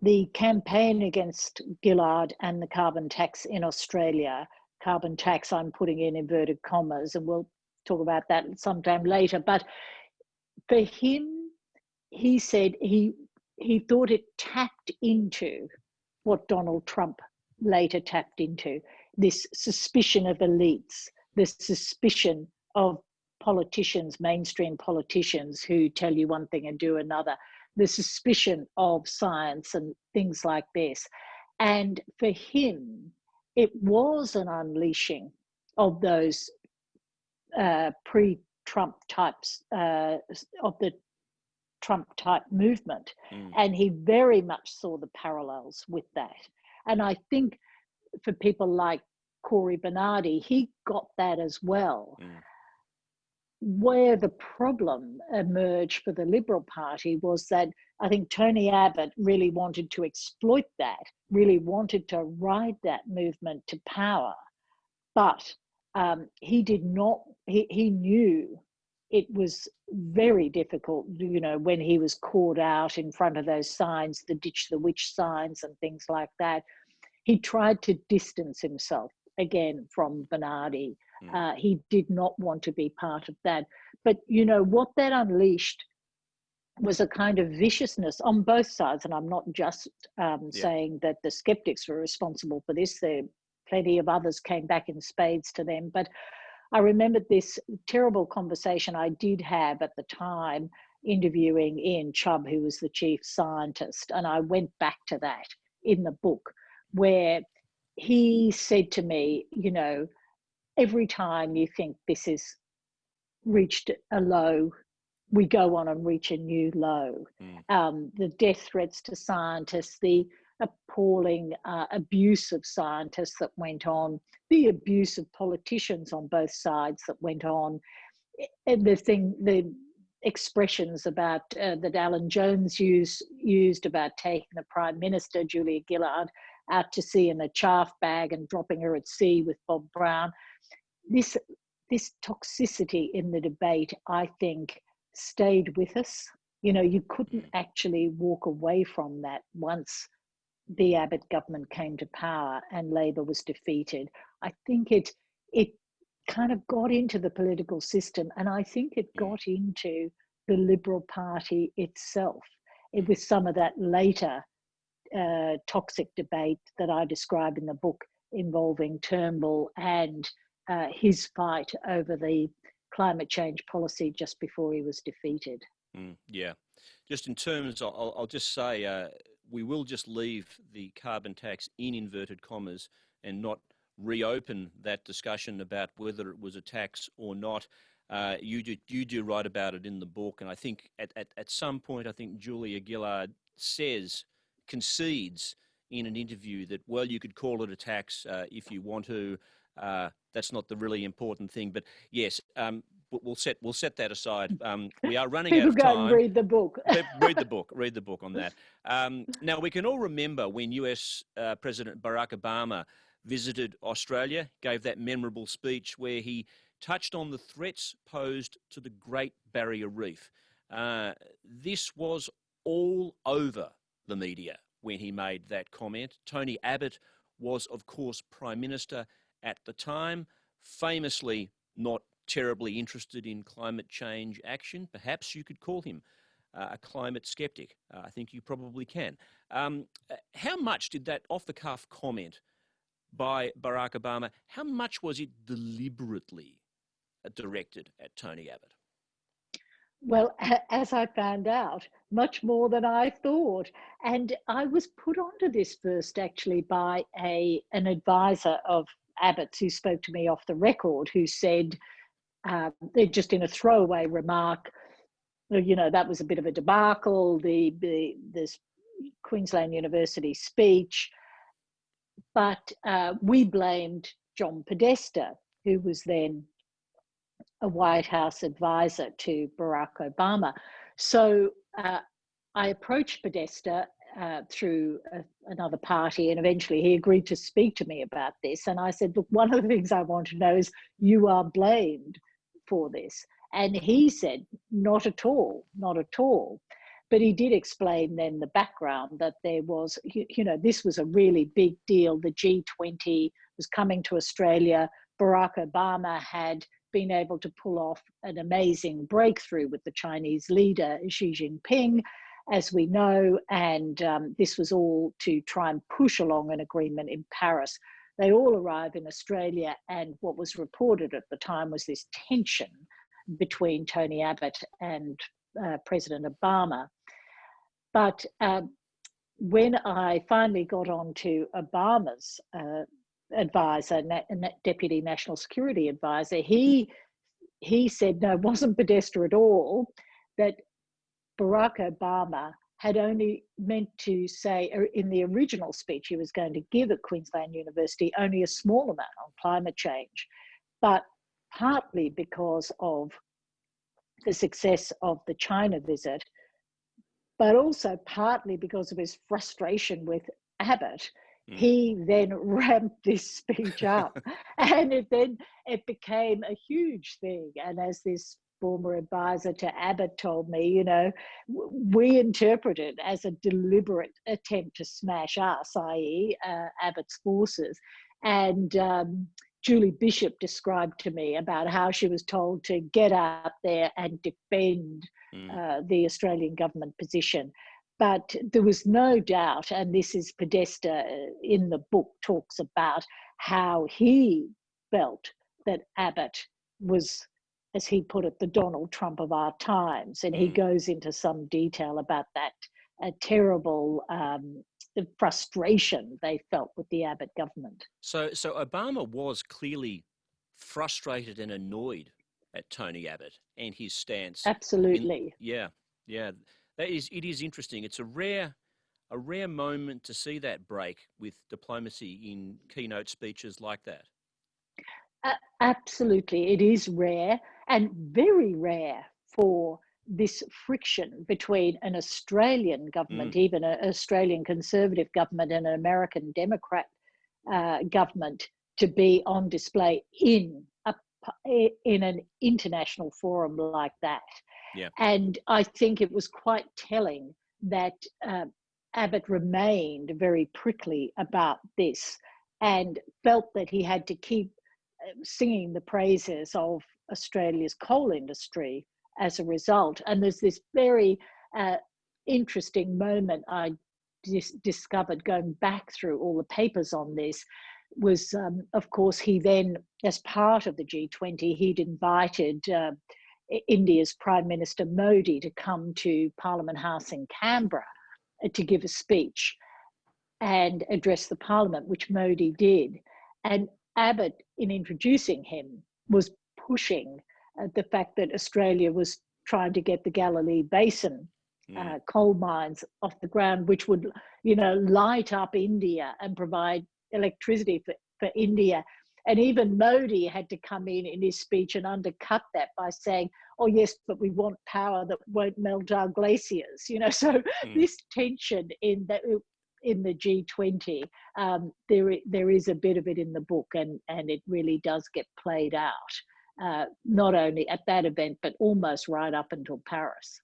the campaign against Gillard and the carbon tax in Australia, carbon tax I'm putting in inverted commas, and we'll talk about that sometime later, but for him, he said he thought it tapped into what Donald Trump later tapped into, this suspicion of elites, this suspicion of politicians, mainstream politicians who tell you one thing and do another, the suspicion of science and things like this. And for him, it was an unleashing of those pre-Trump types, of the Trump type movement. And he very much saw the parallels with that. And I think for people like Cory Bernardi, he got that as well. Where the problem emerged for the Liberal Party was that I think Tony Abbott really wanted to exploit that, really wanted to ride that movement to power. But he did not, he knew it was very difficult, you know, when he was caught out in front of those signs, the ditch the witch signs and things like that. He tried to distance himself again from Bernardi. He did not want to be part of that. But, you know, what that unleashed was a kind of viciousness on both sides. And I'm not just saying that the skeptics were responsible for this. There plenty of others came back in spades to them. But I remembered this terrible conversation I did have at the time interviewing Ian Chubb, who was the chief scientist. And I went back to that in the book, where he said to me, you know, every time you think this has reached a low, we go on and reach a new low. The death threats to scientists, the appalling abuse of scientists that went on, the abuse of politicians on both sides that went on, the expressions about that Alan Jones used about taking the Prime Minister, Julia Gillard, out to sea in a chaff bag and dropping her at sea with Bob Brown. This toxicity in the debate, I think, stayed with us. You know, you couldn't actually walk away from that once the Abbott government came to power and Labor was defeated. I think it kind of got into the political system, and I think it got into the Liberal Party itself. It was some of that later toxic debate that I describe in the book involving Turnbull and his fight over the climate change policy just before he was defeated. Yeah. Just in terms, I'll just say, we will just leave the carbon tax in inverted commas and not reopen that discussion about whether it was a tax or not. You do write about it in the book, and I think at some point, I think Julia Gillard concedes in an interview that, well, you could call it a tax if you want to. That's not the really important thing, but yes, we'll set that aside. We are running out of time. People go and read the book. Read the book on that. Now, we can all remember when US President Barack Obama visited Australia, gave that memorable speech where he touched on the threats posed to the Great Barrier Reef. This was all over the media when he made that comment. Tony Abbott was, of course, Prime Minister at the time, famously not terribly interested in climate change action. Perhaps you could call him a climate skeptic. I think you probably can. How much did that off-the-cuff comment by Barack Obama, how much was it deliberately directed at Tony Abbott? Well, as I found out, much more than I thought. And I was put onto this first actually by an advisor of Abbott's who spoke to me off the record, who said, just in a throwaway remark, you know, that was a bit of a debacle, this Queensland University speech. But we blamed John Podesta, who was then a White House advisor to Barack Obama. So I approached Podesta through another party, and eventually he agreed to speak to me about this. And I said, look, one of the things I want to know is you are blamed for this. And he said, not at all, not at all. But he did explain then the background that there was, you know, this was a really big deal. The G20 was coming to Australia. Barack Obama had been able to pull off an amazing breakthrough with the Chinese leader, Xi Jinping, as we know, and this was all to try and push along an agreement in Paris. They all arrive in Australia, and what was reported at the time was this tension between Tony Abbott and President Obama. But when I finally got on to Obama's advisor, Deputy National Security Advisor, he said, no, it wasn't Podesta at all, that Barack Obama had only meant to say in the original speech he was going to give at Queensland University only a small amount on climate change, but partly because of the success of the China visit, but also partly because of his frustration with Abbott, he then ramped this speech up, and it became a huge thing. And as this former advisor to Abbott told me, you know, we interpret it as a deliberate attempt to smash us, i.e. Abbott's forces. And Julie Bishop described to me about how she was told to get out there and defend the Australian government position. But there was no doubt, and this is Podesta in the book talks about how he felt that Abbott was, as he put it, the Donald Trump of our times. And he goes into some detail about that terrible the frustration they felt with the Abbott government. So Obama was clearly frustrated and annoyed at Tony Abbott and his stance. Absolutely. Yeah. It is interesting. It's a rare moment to see that break with diplomacy in keynote speeches like that. Absolutely. It is rare, and very rare for this friction between an Australian government, even an Australian Conservative government, and an American Democrat government to be on display in an international forum like that. Yeah. And I think it was quite telling that Abbott remained very prickly about this and felt that he had to keep singing the praises of Australia's coal industry as a result. And there's this very interesting moment I discovered going back through all the papers on this was, of course, he then, as part of the G20, he'd invited India's Prime Minister Modi to come to Parliament House in Canberra to give a speech and address the Parliament, which Modi did. And Abbott, in introducing him, was pushing the fact that Australia was trying to get the Galilee Basin coal mines off the ground, which would, light up India and provide electricity for India. And even Modi had to come in his speech and undercut that by saying, oh, yes, but we want power that won't melt our glaciers. So this tension in the G20, there is a bit of it in the book, and it really does get played out, not only at that event, but almost right up until Paris.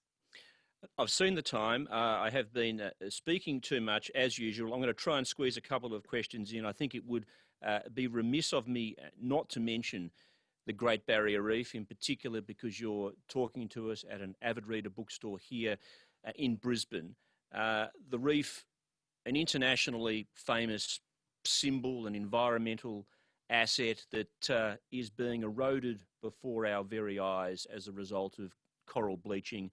I've seen the time. I have been speaking too much, as usual. I'm going to try and squeeze a couple of questions in. I think it would be remiss of me not to mention the Great Barrier Reef in particular, because you're talking to us at an avid reader bookstore here in Brisbane. The Reef, an internationally famous symbol, an environmental asset that is being eroded before our very eyes as a result of coral bleaching.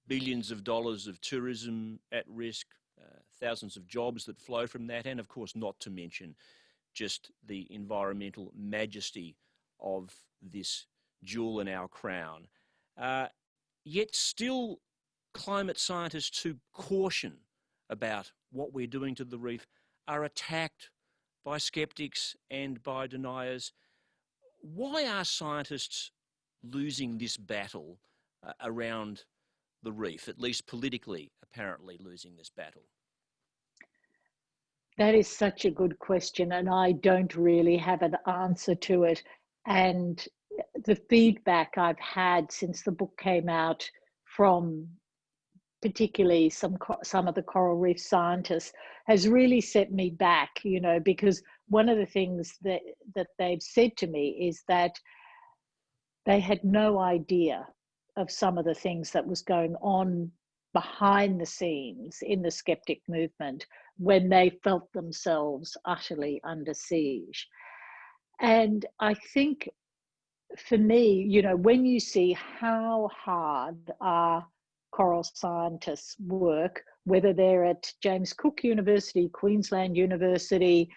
Billions of dollars of tourism at risk, thousands of jobs that flow from that, and of course not to mention just the environmental majesty of this jewel in our crown. Yet still climate scientists who caution about what we're doing to the reef are attacked by sceptics and by deniers. Why are scientists losing this battle around the reef, at least politically, apparently losing this battle? That is such a good question, and I don't really have an answer to it. And the feedback I've had since the book came out from particularly some of the coral reef scientists has really set me back, because one of the things that they've said to me is that they had no idea of some of the things that was going on behind the scenes in the skeptic movement when they felt themselves utterly under siege. And I think for me, when you see how hard our coral scientists work, whether they're at James Cook University, Queensland University,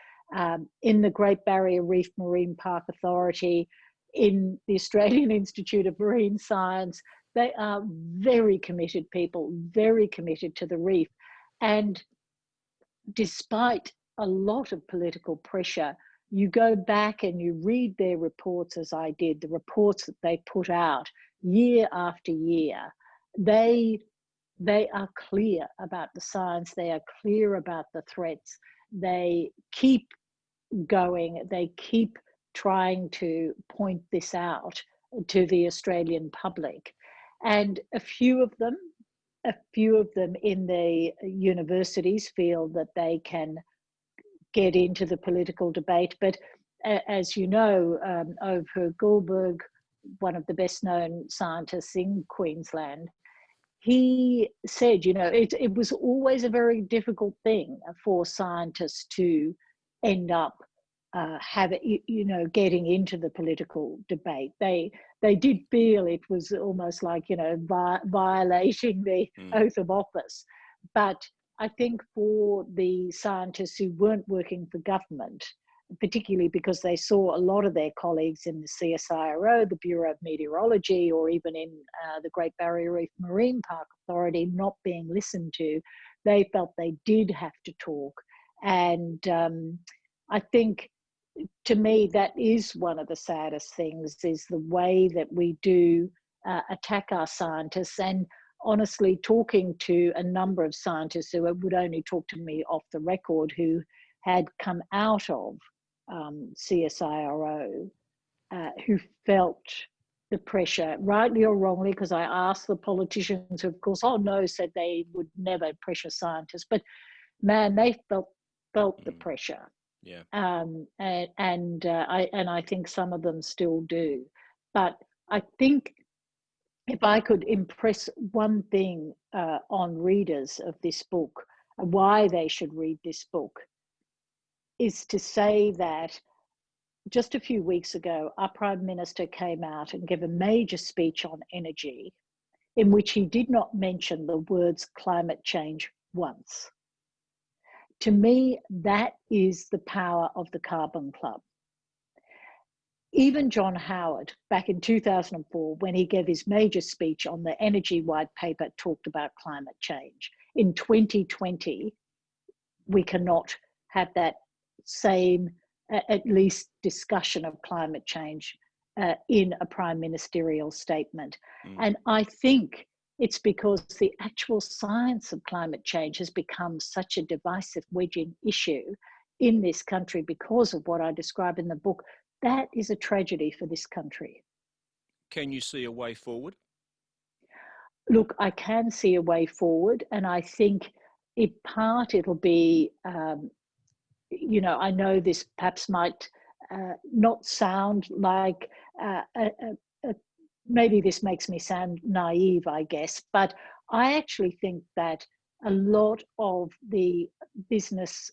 in the Great Barrier Reef Marine Park Authority, in the Australian Institute of Marine Science, they are very committed people, very committed to the reef. And despite a lot of political pressure, you go back and you read their reports, as I did, the reports that they put out year after year. They are clear about the science. They are clear about the threats. They keep going. They keep trying to point this out to the Australian public. And a few of them in the universities feel that they can get into the political debate. But as you know, Ove Goldberg, one of the best known scientists in Queensland, he said, it was always a very difficult thing for scientists to end up getting into the political debate. They did feel it was almost like, violating the oath of office. But I think for the scientists who weren't working for government, particularly because they saw a lot of their colleagues in the CSIRO, the Bureau of Meteorology, or even in the Great Barrier Reef Marine Park Authority not being listened to, they felt they did have to talk. And I think, to me, that is one of the saddest things, is the way that we do attack our scientists. And honestly, talking to a number of scientists who would only talk to me off the record, who had come out of CSIRO, who felt the pressure, rightly or wrongly, because I asked the politicians who, of course, said they would never pressure scientists, but man, they felt the pressure. Yeah. And I think some of them still do. But I think if I could impress one thing on readers of this book, why they should read this book, is to say that just a few weeks ago, our Prime Minister came out and gave a major speech on energy in which he did not mention the words climate change once. To me, that is the power of the Carbon Club. Even John Howard, back in 2004, when he gave his major speech on the Energy White Paper, talked about climate change. In 2020, we cannot have that same, at least, discussion of climate change in a prime ministerial statement. And I think it's because the actual science of climate change has become such a divisive, wedging issue in this country because of what I describe in the book. That is a tragedy for this country. Can you see a way forward? Look, I can see a way forward, and I think in part it'll be, I know this perhaps might not sound like, maybe this makes me sound naive, I guess, but I actually think that a lot of the business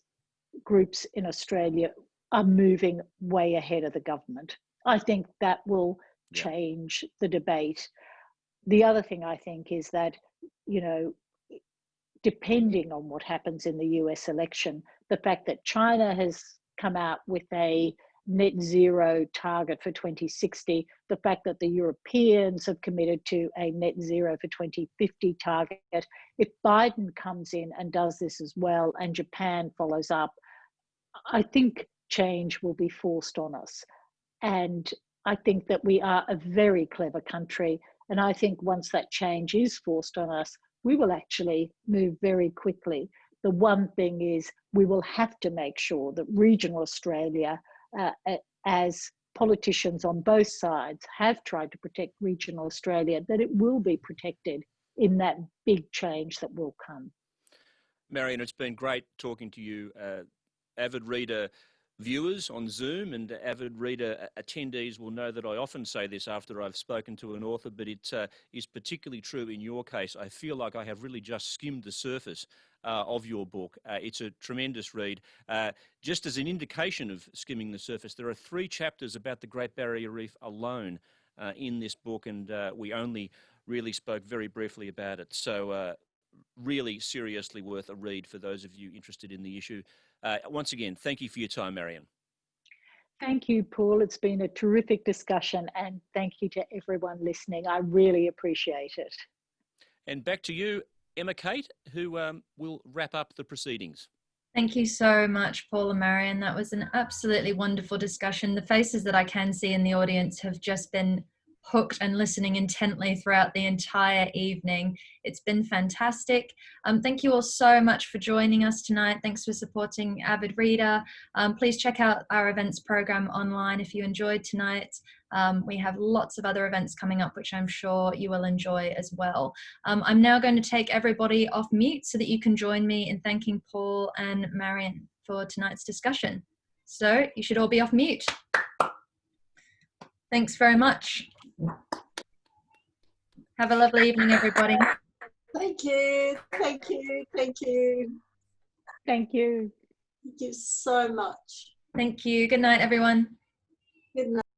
groups in Australia are moving way ahead of the government. I think that will change the debate. The other thing I think is that, depending on what happens in the US election, the fact that China has come out with a net zero target for 2060, the fact that the Europeans have committed to a net zero for 2050 target, if Biden comes in and does this as well and Japan follows up, I think change will be forced on us. And I think that we are a very clever country. And I think once that change is forced on us, we will actually move very quickly. The one thing is we will have to make sure that regional Australia, as politicians on both sides have tried to protect regional Australia, that it will be protected in that big change that will come. Marian, it's been great talking to you. Avid reader viewers on Zoom and avid reader attendees will know that I often say this after I've spoken to an author, but it is particularly true in your case. I feel like I have really just skimmed the surface of your book. It's a tremendous read. Just as an indication of skimming the surface, there are 3 chapters about the Great Barrier Reef alone in this book, and we only really spoke very briefly about it. So really seriously worth a read for those of you interested in the issue. Once again, thank you for your time, Marian. Thank you, Paul. It's been a terrific discussion, and thank you to everyone listening. I really appreciate it. And back to you, Emma Kate, who will wrap up the proceedings. Thank you so much, Paul and Marian. That was an absolutely wonderful discussion. The faces that I can see in the audience have just been hooked and listening intently throughout the entire evening. It's been fantastic. Thank you all so much for joining us tonight. Thanks for supporting Avid Reader. Please check out our events program online if you enjoyed tonight. We have lots of other events coming up, which I'm sure you will enjoy as well. I'm now going to take everybody off mute so that you can join me in thanking Paul and Marian for tonight's discussion. So you should all be off mute. Thanks very much. Have a lovely evening, everybody. Thank you. Thank you. Thank you. Thank you. Thank you so much. Thank you. Good night, everyone. Good night.